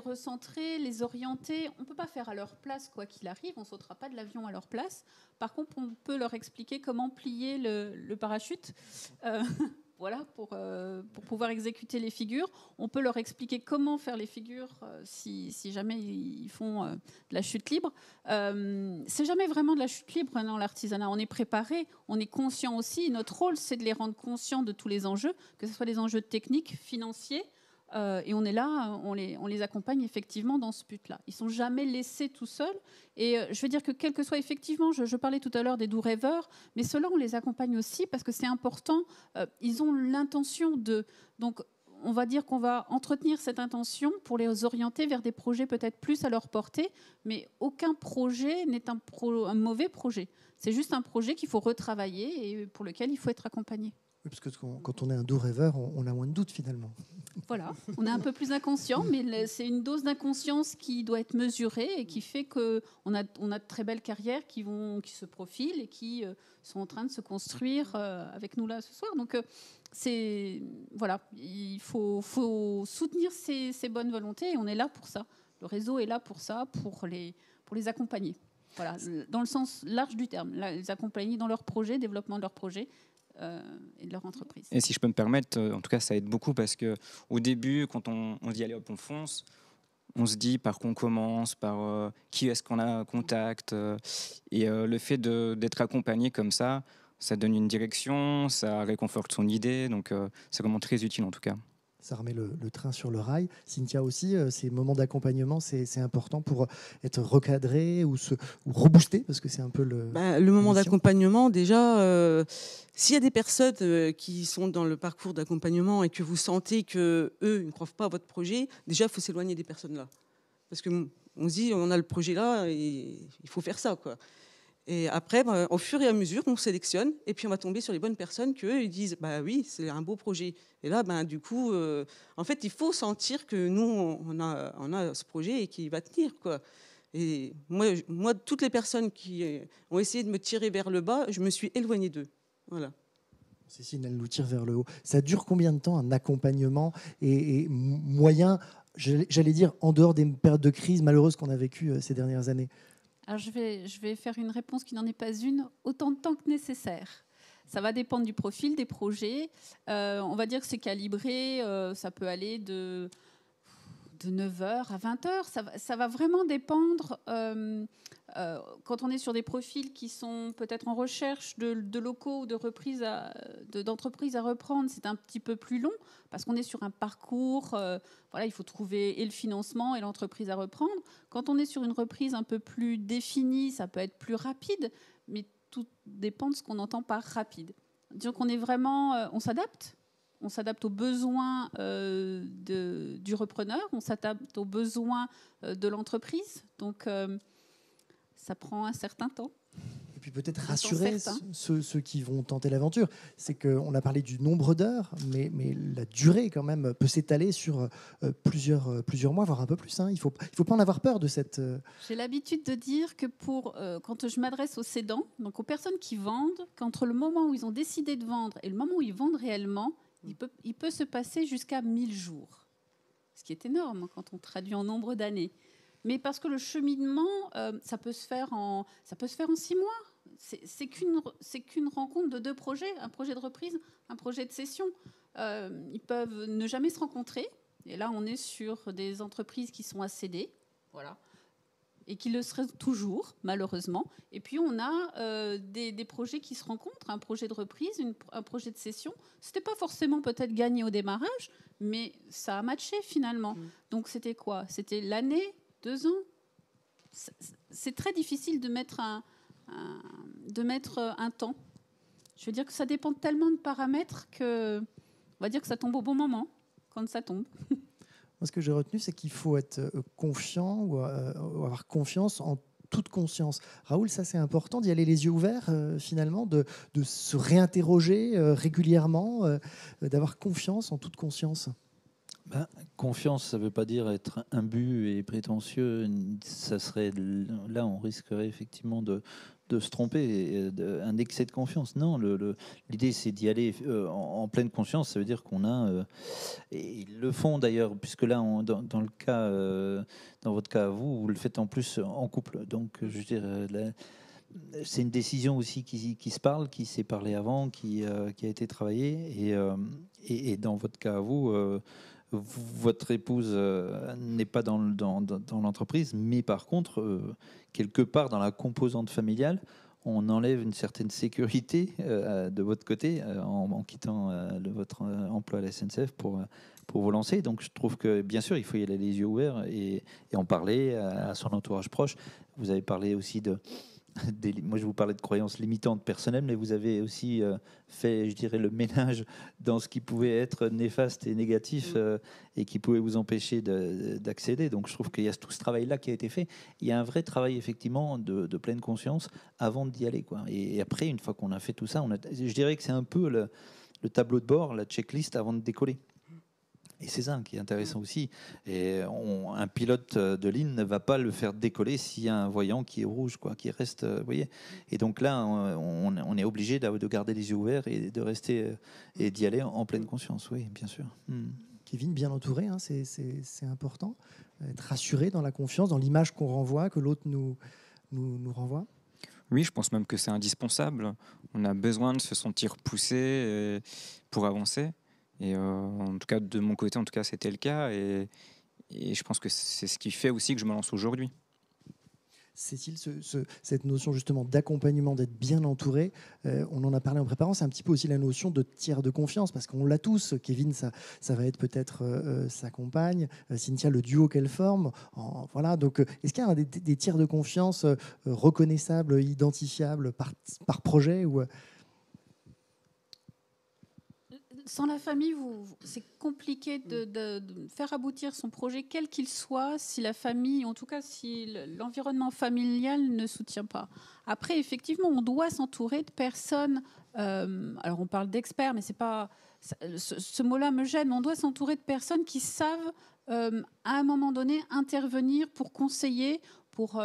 recentrer, les orienter. On ne peut pas faire à leur place quoi qu'il arrive, on ne sautera pas de l'avion à leur place. Par contre, on peut leur expliquer comment plier le parachute, voilà, pour pouvoir exécuter les figures. On peut leur expliquer comment faire les figures si jamais ils font de la chute libre. C'est jamais vraiment de la chute libre dans l'artisanat. On est préparé, on est conscient aussi. Notre rôle, c'est de les rendre conscients de tous les enjeux, que ce soit les enjeux techniques, financiers. Et on est là, on les accompagne effectivement dans ce but-là. Ils ne sont jamais laissés tout seuls. Et je veux dire que quel que soit effectivement, je parlais tout à l'heure des doux rêveurs, mais ceux-là, on les accompagne aussi parce que c'est important. Ils ont l'intention de... Donc, on va dire qu'on va entretenir cette intention pour les orienter vers des projets peut-être plus à leur portée, mais aucun projet n'est un mauvais projet. C'est juste un projet qu'il faut retravailler et pour lequel il faut être accompagné. Oui, parce que quand on est un doux rêveur, on a moins de doutes finalement. Voilà, on est un peu plus inconscient, mais c'est une dose d'inconscience qui doit être mesurée et qui fait qu'on a de très belles carrières qui se profilent et qui sont en train de se construire avec nous là ce soir. Donc voilà, il faut soutenir ces bonnes volontés et on est là pour ça. Le réseau est là pour ça, pour les accompagner. Voilà, dans le sens large du terme, les accompagner dans leur projet, développement de leur projet. Et de leur entreprise. Et si je peux me permettre, en tout cas, ça aide beaucoup parce qu'au début, quand on dit allez hop, on fonce, on se dit par quoi on commence, par qui est-ce qu'on a contact. Et le fait d'être accompagné comme ça donne une direction, ça réconforte son idée. Donc c'est vraiment très utile en tout cas. Ça remet le train sur le rail. Cynthia aussi, ces moments d'accompagnement, c'est important pour être recadré ou rebooster, parce que c'est un peu le moment la mission. d'accompagnement, déjà, s'il y a des personnes qui sont dans le parcours d'accompagnement et que vous sentez qu'eux ne croient pas à votre projet, déjà, il faut s'éloigner des personnes-là. Parce qu'on se dit, on a le projet là et il faut faire ça, quoi. Et après, au fur et à mesure, on sélectionne et puis on va tomber sur les bonnes personnes qu'eux, ils disent bah oui, c'est un beau projet. Et là, du coup, en fait, il faut sentir que nous, on a ce projet et qu'il va tenir, quoi. Et moi, toutes les personnes qui ont essayé de me tirer vers le bas, je me suis éloignée d'eux. Voilà. Cécile, elle nous tire vers le haut. Ça dure combien de temps un accompagnement et moyen, j'allais dire, en dehors des périodes de crise malheureuses qu'on a vécues ces dernières années? Alors je vais faire une réponse qui n'en est pas une, autant de temps que nécessaire. Ça va dépendre du profil des projets. On va dire que c'est calibré, ça peut aller de 9h à 20h. Ça va vraiment dépendre. Quand on est sur des profils qui sont peut-être en recherche de locaux ou d'entreprises à reprendre, c'est un petit peu plus long parce qu'on est sur un parcours. Voilà, il faut trouver et le financement et l'entreprise à reprendre. Quand on est sur une reprise un peu plus définie, ça peut être plus rapide, mais tout dépend de ce qu'on entend par rapide. Donc on est vraiment, on s'adapte. On s'adapte aux besoins du repreneur, on s'adapte aux besoins de l'entreprise. Donc, ça prend un certain temps. Et puis peut-être rassurer ceux qui vont tenter l'aventure. C'est qu'on a parlé du nombre d'heures, mais la durée quand même peut s'étaler sur plusieurs mois, voire un peu plus. Hein. Il faut pas en avoir peur de cette... J'ai l'habitude de dire que quand je m'adresse aux cédants, donc aux personnes qui vendent, qu'entre le moment où ils ont décidé de vendre et le moment où ils vendent réellement, il peut se passer jusqu'à 1000 jours, ce qui est énorme quand on traduit en nombre d'années. Mais parce que le cheminement, ça peut se faire en 6 mois. C'est qu'une rencontre de 2 projets, un projet de reprise, un projet de cession. Ils peuvent ne jamais se rencontrer. Et là, on est sur des entreprises qui sont à céder, voilà, et qui le seraient toujours, malheureusement. Et puis, on a des projets qui se rencontrent, un projet de reprise, un projet de cession. Ce n'était pas forcément peut-être gagné au démarrage, mais ça a matché finalement. Donc, c'était quoi? C'était l'année, 2 ans. C'est très difficile de mettre un temps. Je veux dire que ça dépend tellement de paramètres que, on va dire que ça tombe au bon moment, quand ça tombe. Moi, ce que j'ai retenu, c'est qu'il faut être confiant ou avoir confiance en toute conscience. Raoul, ça c'est important d'y aller les yeux ouverts, finalement, de se réinterroger régulièrement, d'avoir confiance en toute conscience. Confiance, ça ne veut pas dire être imbu et prétentieux. Ça serait, là, on risquerait effectivement de se tromper, un excès de confiance. Non, l'idée, c'est d'y aller en pleine conscience. Ça veut dire qu'on a... et ils le font d'ailleurs, puisque là, dans votre cas, vous le faites en plus en couple. Donc, je veux dire... c'est une décision aussi qui se parle, qui s'est parlé avant, qui a été travaillée. Et dans votre cas, votre épouse n'est pas dans l'entreprise, mais par contre, quelque part dans la composante familiale, on enlève une certaine sécurité de votre côté en quittant votre emploi à la SNCF pour vous lancer. Donc je trouve que bien sûr, il faut y aller les yeux ouverts et en parler à son entourage proche. Vous avez parlé aussi moi, je vous parlais de croyances limitantes personnelles, mais vous avez aussi fait, je dirais, le ménage dans ce qui pouvait être néfaste et négatif et qui pouvait vous empêcher d'accéder. Donc, je trouve qu'il y a tout ce travail-là qui a été fait. Il y a un vrai travail, effectivement, de pleine conscience avant d'y aller, quoi. Et après, une fois qu'on a fait tout ça, je dirais que c'est un peu le tableau de bord, la checklist avant de décoller. Et c'est ça qui est intéressant aussi. Et un pilote de ligne ne va pas le faire décoller s'il y a un voyant qui est rouge, quoi, qui reste. Vous voyez. Et donc là, on est obligé de garder les yeux ouverts et de rester et d'y aller en pleine conscience. Oui, bien sûr. Kevin, bien entouré, hein, c'est important. Être rassuré dans la confiance, dans l'image qu'on renvoie, que l'autre nous renvoie. Oui, je pense même que c'est indispensable. On a besoin de se sentir poussé pour avancer. Et en tout cas, de mon côté, c'était le cas. Et Et je pense que c'est ce qui fait aussi que je me lance aujourd'hui. Cécile, cette notion justement d'accompagnement, d'être bien entouré, on en a parlé en préparant, c'est un petit peu aussi la notion de tiers de confiance, parce qu'on l'a tous. Kevin, ça va être peut-être sa compagne, Cynthia, le duo qu'elle forme. Voilà. Donc, est-ce qu'il y a des tiers de confiance reconnaissables, identifiables par projet ou... Sans la famille, c'est compliqué de faire aboutir son projet, quel qu'il soit, si la famille, en tout cas si l'environnement familial ne soutient pas. Après, effectivement, on doit s'entourer de personnes. Alors, on parle d'experts, mais c'est pas ce mot-là me gêne. Mais on doit s'entourer de personnes qui savent, à un moment donné, intervenir pour conseiller, pour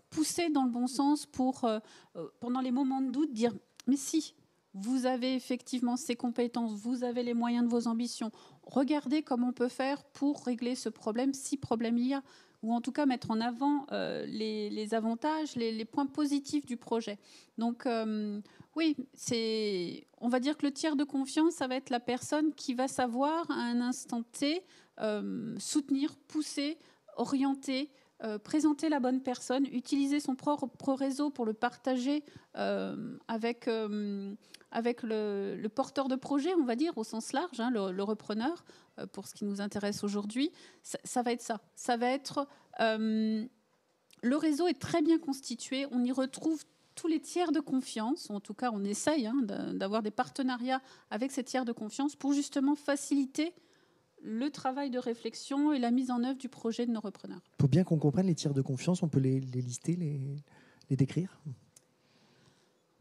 pousser dans le bon sens, pour pendant les moments de doute dire mais si. Vous avez effectivement ces compétences, vous avez les moyens de vos ambitions. Regardez comment on peut faire pour régler ce problème, si problème il y a, ou en tout cas mettre en avant les avantages, les points positifs du projet. Donc oui, on va dire que le tiers de confiance, ça va être la personne qui va savoir à un instant T soutenir, pousser, orienter, présenter la bonne personne, utiliser son propre réseau pour le partager avec le porteur de projet, on va dire, au sens large, hein, le repreneur, pour ce qui nous intéresse aujourd'hui. Ça va être ça. Ça va être... le réseau est très bien constitué. On y retrouve tous les tiers de confiance. En tout cas, on essaye d'avoir des partenariats avec ces tiers de confiance pour justement faciliter le travail de réflexion et la mise en œuvre du projet de nos repreneurs. Pour bien qu'on comprenne les tiers de confiance, on peut les lister, les décrire ?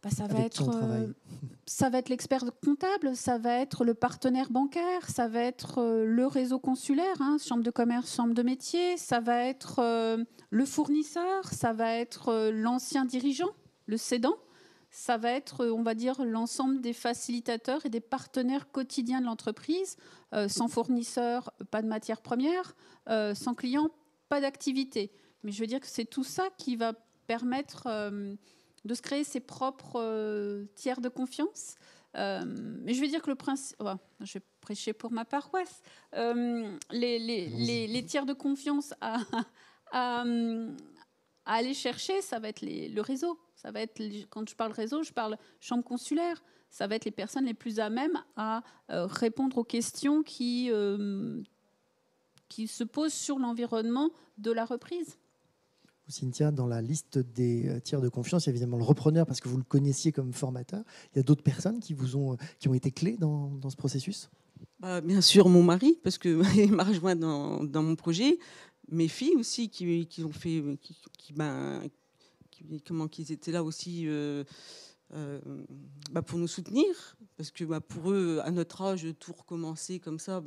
Ça va être l'expert comptable, ça va être le partenaire bancaire, ça va être le réseau consulaire, hein, chambre de commerce, chambre de métier, ça va être le fournisseur, ça va être l'ancien dirigeant, le cédant, ça va être, on va dire, l'ensemble des facilitateurs et des partenaires quotidiens de l'entreprise. Sans fournisseur, pas de matière première, sans client, pas d'activité. Mais je veux dire que c'est tout ça qui va permettre... de se créer ses propres tiers de confiance. Mais je vais dire que le principe... je vais prêcher pour ma paroisse. Les tiers de confiance à aller chercher, ça va être le réseau. Ça va être, quand je parle réseau, je parle chambre consulaire. Ça va être les personnes les plus à même à répondre aux questions qui se posent sur l'environnement de la reprise. Cynthia, dans la liste des tiers de confiance, il y a évidemment le repreneur parce que vous le connaissiez comme formateur. Il y a d'autres personnes qui ont été clés dans ce processus ? Bien sûr, mon mari, parce qu'il m'a rejoint dans mon projet. Mes filles aussi, qui ont fait, qu'ils étaient là aussi pour nous soutenir, parce que pour eux, à notre âge, tout recommencer comme ça,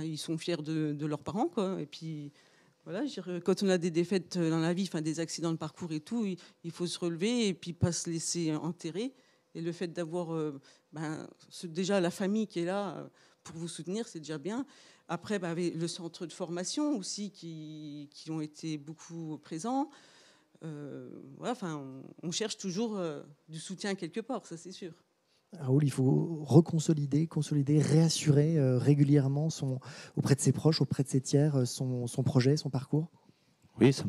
ils sont fiers de leurs parents, quoi. Et puis voilà, quand on a des défaites dans la vie, des accidents de parcours et tout, il faut se relever et puis pas se laisser enterrer. Et le fait d'avoir déjà la famille qui est là pour vous soutenir, c'est déjà bien. Après, avec le centre de formation aussi qui ont été beaucoup présents. On cherche toujours du soutien quelque part, ça c'est sûr. Raoul, il faut consolider, réassurer régulièrement auprès de ses proches, auprès de ses tiers, son projet, son parcours. Oui, ça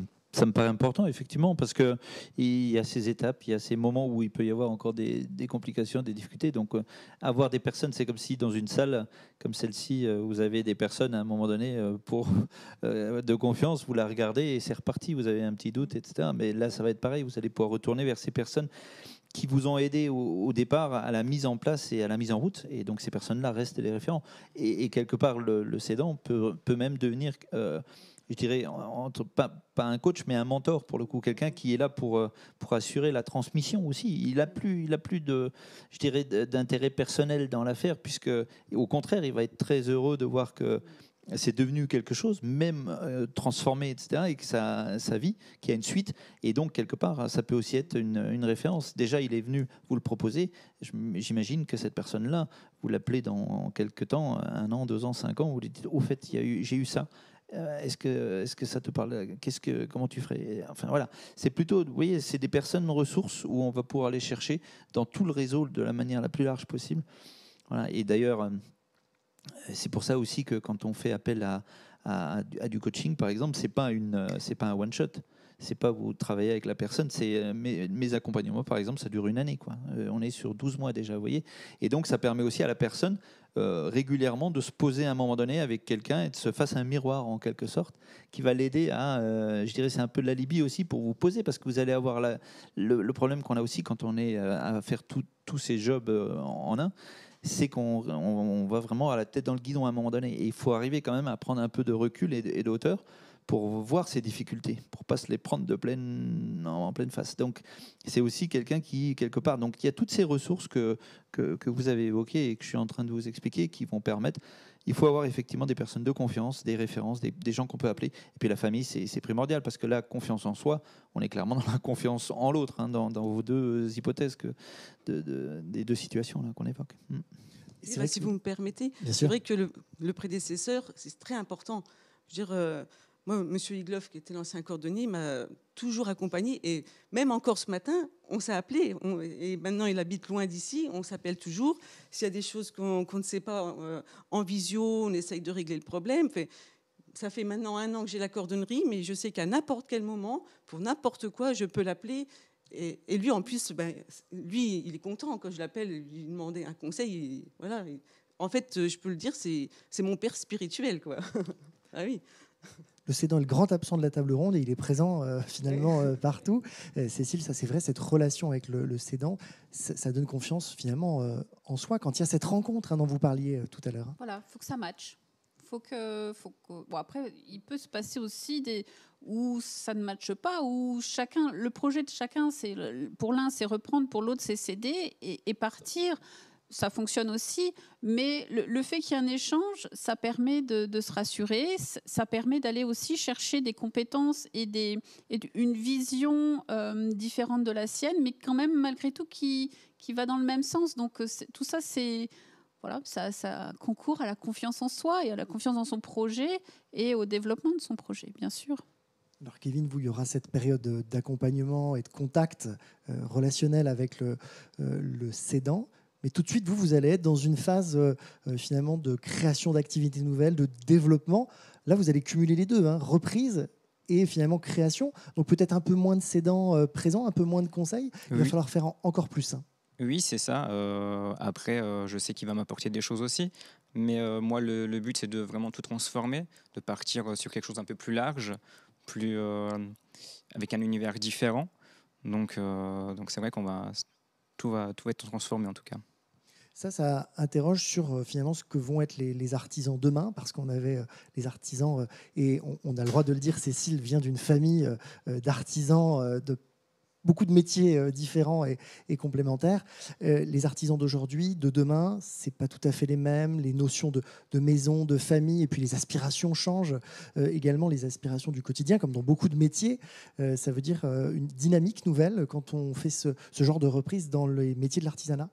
me paraît important, effectivement, parce qu'il y a ces étapes, il y a ces moments où il peut y avoir encore des complications, des difficultés. Donc, avoir des personnes, c'est comme si dans une salle comme celle-ci, vous avez des personnes à un moment donné de confiance, vous la regardez et c'est reparti, vous avez un petit doute, etc. Mais là, ça va être pareil, vous allez pouvoir retourner vers ces personnes qui vous ont aidé au départ à la mise en place et à la mise en route. Et donc, ces personnes-là restent des référents. Et quelque part, le cédant peut même devenir... je dirais, pas un coach, mais un mentor, pour le coup, quelqu'un qui est là pour assurer la transmission aussi. Il a plus je dirais, d'intérêt personnel dans l'affaire, puisque, au contraire, il va être très heureux de voir que c'est devenu quelque chose, même transformé, etc., et que sa vie, qui a une suite, et donc, quelque part, ça peut aussi être une référence. Déjà, il est venu vous le proposer. J'imagine que cette personne-là, vous l'appelez dans quelques temps, 1 an, 2 ans, 5 ans, vous lui dites, au fait, j'ai eu ça. Est-ce que ça te parle ? Comment tu ferais ? Enfin voilà, c'est plutôt, vous voyez, c'est des personnes ressources où on va pouvoir les chercher dans tout le réseau de la manière la plus large possible. Voilà. Et d'ailleurs, c'est pour ça aussi que quand on fait appel à à du coaching, par exemple, c'est pas un one shot. C'est pas vous travaillez avec la personne. C'est mes accompagnements, par exemple, ça dure une année, quoi. On est sur 12 mois déjà, vous voyez. Et donc, ça permet aussi à la personne régulièrement de se poser à un moment donné avec quelqu'un et de se face à un miroir, en quelque sorte, qui va l'aider à, je dirais, c'est un peu de l'alibi aussi pour vous poser, parce que vous allez avoir le problème qu'on a aussi quand on est à faire tous ces jobs en un, c'est qu'on va vraiment à la tête dans le guidon à un moment donné. Et il faut arriver quand même à prendre un peu de recul et de hauteur pour voir ces difficultés, pour pas se les prendre en pleine face. Donc, c'est aussi quelqu'un qui, quelque part... Donc, il y a toutes ces ressources que vous avez évoquées et que je suis en train de vous expliquer qui vont permettre... Il faut avoir effectivement des personnes de confiance, des références, des gens qu'on peut appeler. Et puis, la famille, c'est primordial parce que la confiance en soi, on est clairement dans la confiance en l'autre, hein, dans vos deux hypothèses des deux situations là, qu'on évoque. C'est vrai, si vous me permettez, c'est vrai que le prédécesseur, c'est très important. Je veux dire... Moi, M. Igloff, qui était l'ancien cordonnier, m'a toujours accompagné. Et même encore ce matin, on s'est appelé. Et maintenant, il habite loin d'ici. On s'appelle toujours. S'il y a des choses qu'on ne sait pas en visio, on essaye de régler le problème. Ça fait maintenant 1 an que j'ai la cordonnerie, mais je sais qu'à n'importe quel moment, pour n'importe quoi, je peux l'appeler. Et lui, en plus, lui, il est content quand je l'appelle, lui demander un conseil. Voilà. En fait, je peux le dire, c'est mon père spirituel, quoi. Ah oui. Le cédant est le grand absent de la table ronde et il est présent finalement partout. Cécile, ça c'est vrai, cette relation avec le cédant, ça donne confiance finalement en soi quand il y a cette rencontre dont vous parliez tout à l'heure. Voilà, il faut que ça matche. Bon, après, il peut se passer aussi où ça ne matche pas, où le projet de chacun, pour l'un c'est reprendre, pour l'autre c'est céder et partir. Ça fonctionne aussi, mais le fait qu'il y ait un échange, ça permet de se rassurer, ça permet d'aller aussi chercher des compétences et une vision différente de la sienne, mais quand même malgré tout qui va dans le même sens. Donc tout ça, ça concourt à la confiance en soi et à la confiance dans son projet et au développement de son projet, bien sûr. Alors Kevin, il y aura cette période d'accompagnement et de contact relationnel avec le cédant. Mais tout de suite, vous allez être dans une phase finalement de création d'activités nouvelles, de développement. Là, vous allez cumuler les deux, reprise et finalement création. Donc peut-être un peu moins de cédants présents, un peu moins de conseils. Il va falloir faire encore plus. Oui, c'est ça. Après, je sais qu'il va m'apporter des choses aussi. Mais moi, le but, c'est de vraiment tout transformer, de partir sur quelque chose un peu plus large, avec un univers différent. Donc c'est vrai tout va être transformé en tout cas. Ça interroge sur finalement ce que vont être les artisans demain, parce qu'on avait les artisans, et on a le droit de le dire, Cécile vient d'une famille d'artisans de beaucoup de métiers différents et complémentaires. Les artisans d'aujourd'hui, de demain, c'est pas tout à fait les mêmes. Les notions de maison, de famille, et puis les aspirations changent également, les aspirations du quotidien, comme dans beaucoup de métiers. Ça veut dire une dynamique nouvelle quand on fait ce genre de reprise dans les métiers de l'artisanat.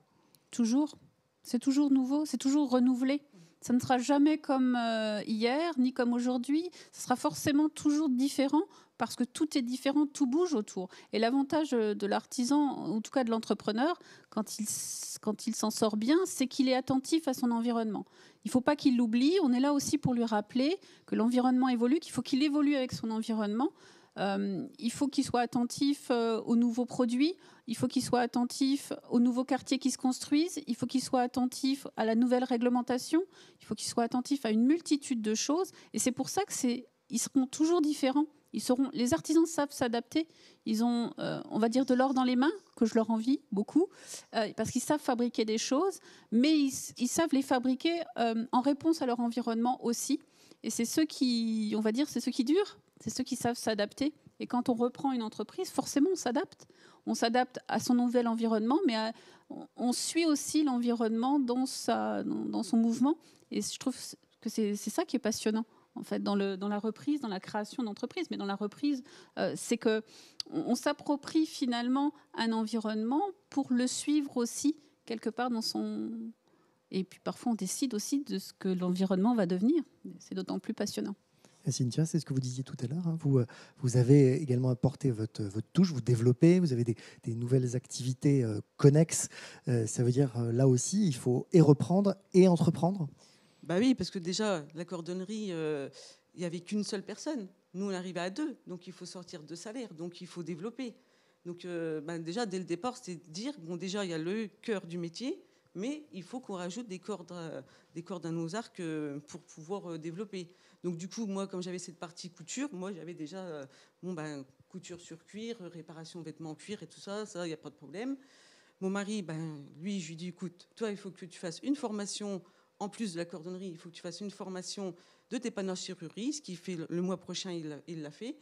Toujours. C'est toujours nouveau, c'est toujours renouvelé. Ça ne sera jamais comme hier, ni comme aujourd'hui. Ce sera forcément toujours différent parce que tout est différent, tout bouge autour. Et l'avantage de l'artisan, en tout cas de l'entrepreneur, quand il s'en sort bien, c'est qu'il est attentif à son environnement. Il ne faut pas qu'il l'oublie. On est là aussi pour lui rappeler que l'environnement évolue, qu'il faut qu'il évolue avec son environnement. Il faut qu'il soit attentif aux nouveaux produits, il faut qu'il soit attentif aux nouveaux quartiers qui se construisent, il faut qu'il soit attentif à la nouvelle réglementation, il faut qu'il soit attentif à une multitude de choses. Et c'est pour ça qu'ils seront toujours différents. Les artisans savent s'adapter. Ils ont, on va dire, de l'or dans les mains, que je leur envie beaucoup, parce qu'ils savent fabriquer des choses, mais ils savent les fabriquer en réponse à leur environnement aussi. Et c'est ceux qui, on va dire, c'est ceux qui durent. C'est ceux qui savent s'adapter. Et quand on reprend une entreprise, forcément, on s'adapte. On s'adapte à son nouvel environnement, mais on suit aussi l'environnement dans son mouvement. Et je trouve que c'est ça qui est passionnant, en fait, dans la reprise, dans la création d'entreprise. Mais dans la reprise, c'est qu'on s'approprie finalement un environnement pour le suivre aussi, quelque part dans son... Et puis parfois, on décide aussi de ce que l'environnement va devenir. C'est d'autant plus passionnant. Cynthia, c'est ce que vous disiez tout à l'heure. Vous avez également apporté votre touche, vous développez, vous avez des nouvelles activités connexes. Ça veut dire, là aussi, il faut et reprendre et entreprendre. Bah oui, parce que déjà, la cordonnerie, il n'y avait qu'une seule personne. Nous, on arrivait à 2, donc il faut sortir de salaire, donc il faut développer. Donc déjà, dès le départ, c'était de dire, bon, déjà, il y a le cœur du métier, mais il faut qu'on rajoute des cordes à nos arcs pour pouvoir développer. Donc du coup, moi, comme j'avais cette partie couture, moi, j'avais déjà couture sur cuir, réparation vêtements en cuir et tout ça, il n'y a pas de problème. Mon mari, lui, je lui dis, écoute, toi, il faut que tu fasses une formation, en plus de la cordonnerie, il faut que tu fasses une formation de dépannage serrurerie, ce qui fait le mois prochain, il l'a fait.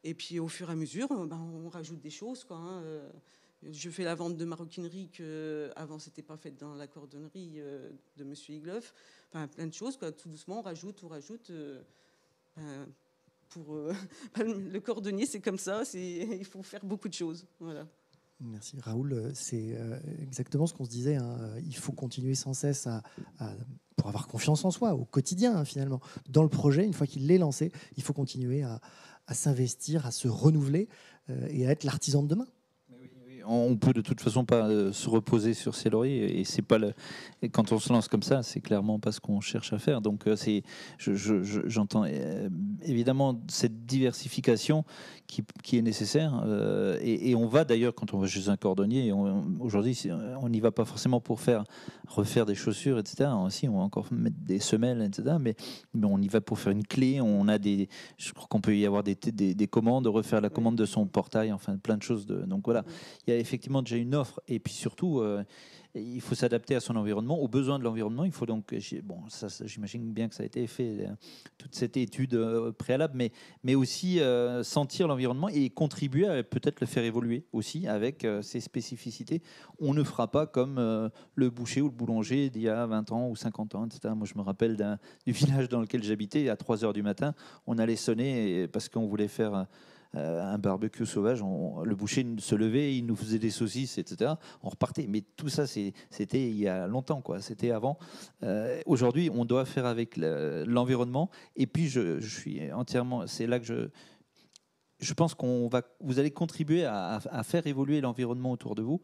Et puis, au fur et à mesure, on rajoute des choses, quoi, hein. Je fais la vente de maroquinerie qu'avant, ce n'était pas fait dans la cordonnerie de M. Igloff. Enfin, plein de choses, quoi. Tout doucement, on rajoute. Le cordonnier, c'est comme ça, il faut faire beaucoup de choses. Voilà. Merci Raoul, c'est exactement ce qu'on se disait, hein. Il faut continuer sans cesse pour avoir confiance en soi, au quotidien, hein, finalement. Dans le projet, une fois qu'il est lancé, il faut continuer à s'investir, à se renouveler et à être l'artisan de demain. On peut de toute façon pas se reposer sur ses lauriers, et c'est pas et quand on se lance comme ça, c'est clairement pas ce qu'on cherche à faire. Donc j'entends évidemment cette diversification qui est nécessaire, et on va d'ailleurs, quand on va chez un cordonnier, aujourd'hui on n'y va pas forcément pour refaire des chaussures, etc. Si, on va encore mettre des semelles, etc. Mais on y va pour faire une clé. Je crois qu'on peut y avoir des commandes, refaire la commande de son portail, enfin plein de choses. Donc voilà, il y a effectivement déjà une offre, et puis surtout il faut s'adapter à son environnement, aux besoins de l'environnement. Il faut donc, ça j'imagine bien que ça a été fait, toute cette étude préalable, mais aussi sentir l'environnement et contribuer à peut-être le faire évoluer aussi avec ses spécificités. On ne fera pas comme le boucher ou le boulanger d'il y a 20 ans ou 50 ans, etc. Moi, je me rappelle du village dans lequel j'habitais, à 3h du matin, on allait sonner parce qu'on voulait faire un barbecue sauvage. Le boucher se levait, il nous faisait des saucisses, etc. On repartait. Mais tout ça, c'était il y a longtemps, quoi. C'était avant. Aujourd'hui, on doit faire avec l'environnement. Et puis, je suis entièrement... C'est là que je pense vous allez contribuer à faire évoluer l'environnement autour de vous,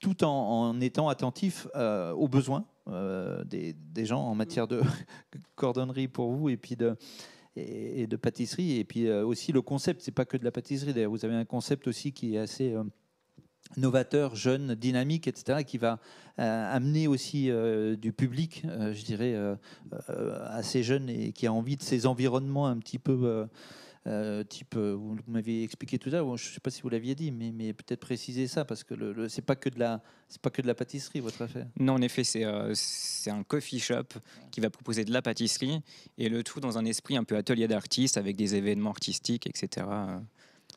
tout en étant attentif aux besoins des gens en matière de cordonnerie pour vous, et puis et de pâtisserie, et puis aussi le concept, c'est pas que de la pâtisserie d'ailleurs, vous avez un concept aussi qui est assez novateur, jeune, dynamique, etc., qui va amener aussi du public, je dirais, assez jeune, et qui a envie de ces environnements un petit peu vous m'aviez expliqué tout à l'heure, je ne sais pas si vous l'aviez dit, mais peut-être préciser ça, parce que c'est pas que de la pâtisserie, votre affaire. Non, en effet, c'est un coffee shop qui va proposer de la pâtisserie, et le tout dans un esprit un peu atelier d'artistes, avec des événements artistiques, etc.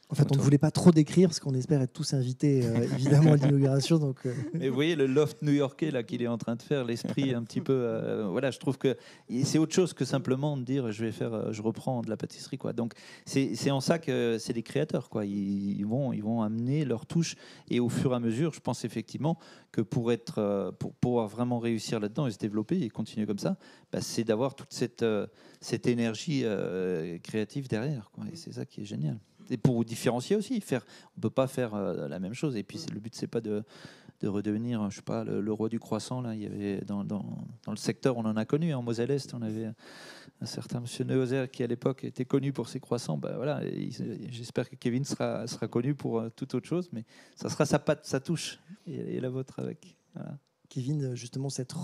En fait, on ne voulait pas trop décrire, parce qu'on espère être tous invités, évidemment, à l'inauguration. Mais vous voyez le loft new-yorkais là qu'il est en train de faire, l'esprit un petit peu... voilà, je trouve que c'est autre chose que simplement de dire je reprends de la pâtisserie, quoi. Donc c'est en ça que c'est des créateurs, quoi. Ils vont amener leur touche, et au fur et à mesure, je pense effectivement que pour pouvoir vraiment réussir là-dedans et se développer et continuer comme ça, c'est d'avoir toute cette énergie créative derrière, quoi. Et c'est ça qui est génial. Et pour vous différencier aussi, on ne peut pas faire la même chose. Et puis le but, c'est pas de redevenir, je sais pas, le roi du croissant. Là, il y avait dans le secteur, on en a connu, en Moselle-Est, on avait un certain monsieur Neuhauser qui à l'époque était connu pour ses croissants. Voilà, j'espère que Kevin sera connu pour toute autre chose, mais ça sera sa patte, sa touche, et la vôtre avec. Voilà. Kevin, justement, cette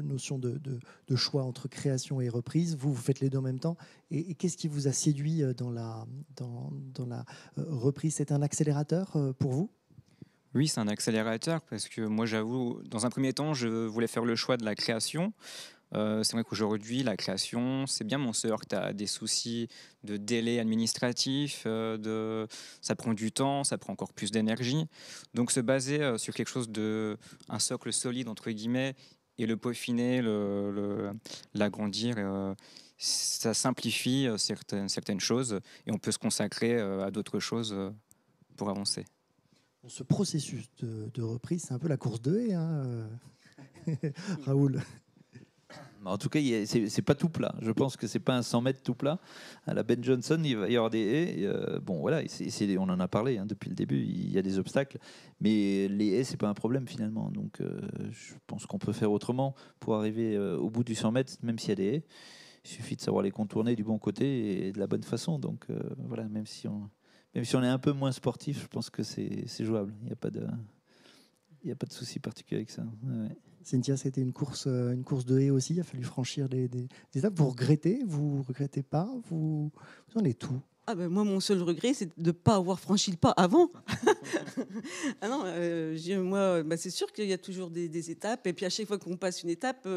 notion de choix entre création et reprise, vous faites les deux en même temps. Et qu'est-ce qui vous a séduit dans la reprise? C'est un accélérateur pour vous? Oui, c'est un accélérateur, parce que moi, j'avoue, dans un premier temps, je voulais faire le choix de la création. C'est vrai qu'aujourd'hui, la création, c'est bien, mais on se heurte à des soucis de délai administratif, ça prend du temps, ça prend encore plus d'énergie. Donc se baser sur quelque chose un socle solide, entre guillemets, et le peaufiner, l'agrandir, ça simplifie certaines choses, et on peut se consacrer à d'autres choses pour avancer. Ce processus de reprise, c'est un peu la course de haies, hein, Raoul. En tout cas, c'est pas tout plat. Je pense que c'est pas un 100 mètres tout plat. À la Ben Jonson, il va y avoir des haies. Bon, voilà, on en a parlé depuis le début. Il y a des obstacles, mais les haies, c'est pas un problème finalement. Donc, je pense qu'on peut faire autrement pour arriver au bout du 100 mètres, même s'il y a des haies. Il suffit de savoir les contourner du bon côté et de la bonne façon. Donc voilà, même si on est un peu moins sportif, je pense que c'est jouable. Il n'y a pas de souci particulier avec ça. Ouais. Cynthia, c'était une course de haie aussi. Il a fallu franchir des étapes. Vous regrettez pas, vous en êtes tout. Ah ben moi, mon seul regret, c'est de ne pas avoir franchi le pas avant. Ah non, moi, c'est sûr qu'il y a toujours des étapes. Et puis à chaque fois qu'on passe une étape,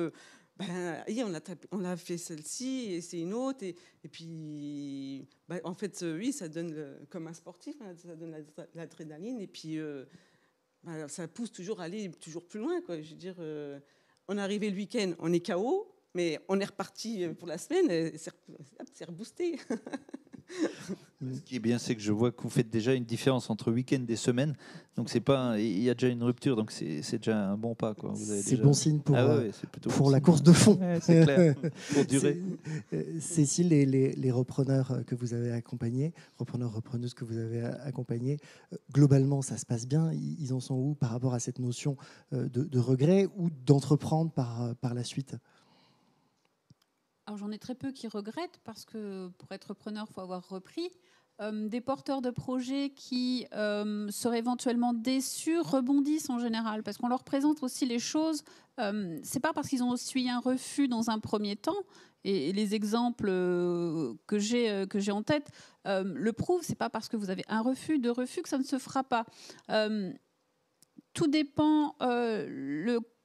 on a fait celle-ci et c'est une autre. Et puis, en fait, oui, ça donne, comme un sportif, hein, ça donne l'adrénaline. Et puis, ça pousse toujours à aller toujours plus loin, quoi. Je veux dire, on est arrivé le week-end, on est KO, mais on est reparti pour la semaine, c'est reboosté. Ce qui est bien, c'est que je vois que vous faites déjà une différence entre week-end et semaine. Donc il y a déjà une rupture, donc c'est déjà un bon pas, quoi. C'est bon signe pour bon la signe. course de fond. Ouais, c'est clair. Pour durer. Cécile, les repreneurs que vous avez accompagnés, repreneuses que vous avez accompagnés, globalement, ça se passe bien. Ils en sont où par rapport à cette notion de regret ou d'entreprendre par la suite? Alors, j'en ai très peu qui regrettent parce que pour être preneur, il faut avoir repris. Des porteurs de projets qui seraient éventuellement déçus rebondissent en général parce qu'on leur présente aussi les choses. C'est pas parce qu'ils ont essuyé un refus dans un premier temps, et les exemples que j'ai en tête le prouvent. C'est pas parce que vous avez un refus, deux refus que ça ne se fera pas. Tout dépend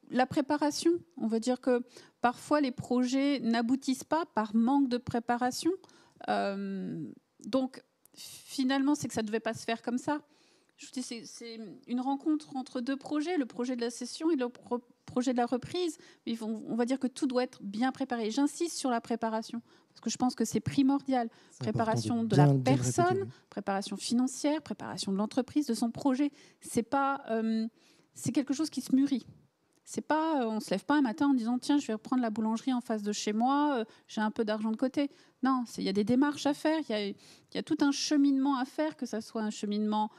la préparation. On va dire que parfois les projets n'aboutissent pas par manque de préparation. Donc finalement, c'est que ça ne devait pas se faire comme ça. Je vous dis, c'est une rencontre entre deux projets, le projet de la session et le projet de la reprise. Mais on va dire que tout doit être bien préparé. J'insiste sur la préparation, parce que je pense que c'est primordial. Préparation de la personne, préparation financière, préparation de l'entreprise, de son projet. C'est quelque chose qui se mûrit. C'est pas, on se lève pas un matin en disant tiens, je vais reprendre la boulangerie en face de chez moi, j'ai un peu d'argent de côté. Non, il y a des démarches à faire, il y a tout un cheminement à faire, que ça soit un cheminement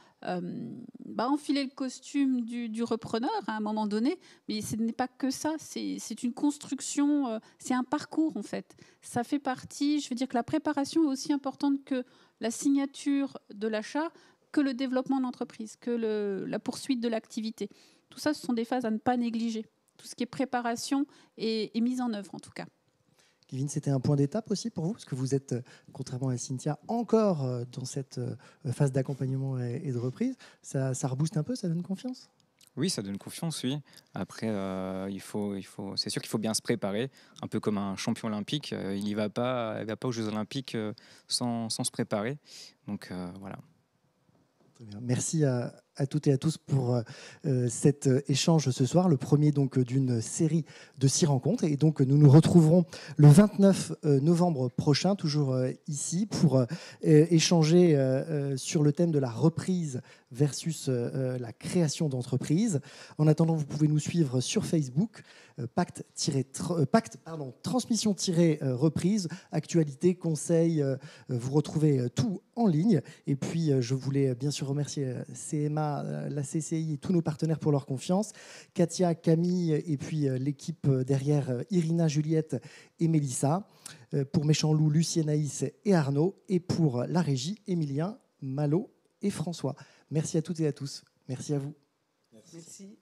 enfiler le costume du repreneur à un moment donné, mais ce n'est pas que ça, c'est une construction, c'est un parcours en fait. Ça fait partie, je veux dire que la préparation est aussi importante que la signature de l'achat, que le développement de l'entreprise, que la poursuite de l'activité. Tout ça, ce sont des phases à ne pas négliger. Tout ce qui est préparation et mise en œuvre, en tout cas. Kevin, c'était un point d'étape aussi pour vous, parce que vous êtes, contrairement à Cynthia, encore dans cette phase d'accompagnement et de reprise. Ça rebooste un peu, ça donne confiance? Oui, ça donne confiance, oui. Après, c'est sûr qu'il faut bien se préparer, un peu comme un champion olympique. Il ne va pas aux Jeux olympiques sans se préparer. Donc voilà. Très bien. Merci à toutes et à tous pour cet échange ce soir, le premier donc d'une série de 6 rencontres. Et donc nous nous retrouverons le 29 novembre prochain, toujours ici, pour échanger sur le thème de la reprise versus la création d'entreprise. En attendant, vous pouvez nous suivre sur Facebook, transmission-reprise, actualité, conseils, vous retrouvez tout en ligne. Et puis, je voulais bien sûr remercier CMA, la CCI et tous nos partenaires pour leur confiance. Katia, Camille et puis l'équipe derrière, Irina, Juliette et Mélissa. Pour Méchant Loup, Lucie, Naïs et Arnaud. Et pour la régie, Emilien, Malo et François. Merci à toutes et à tous. Merci à vous. Merci.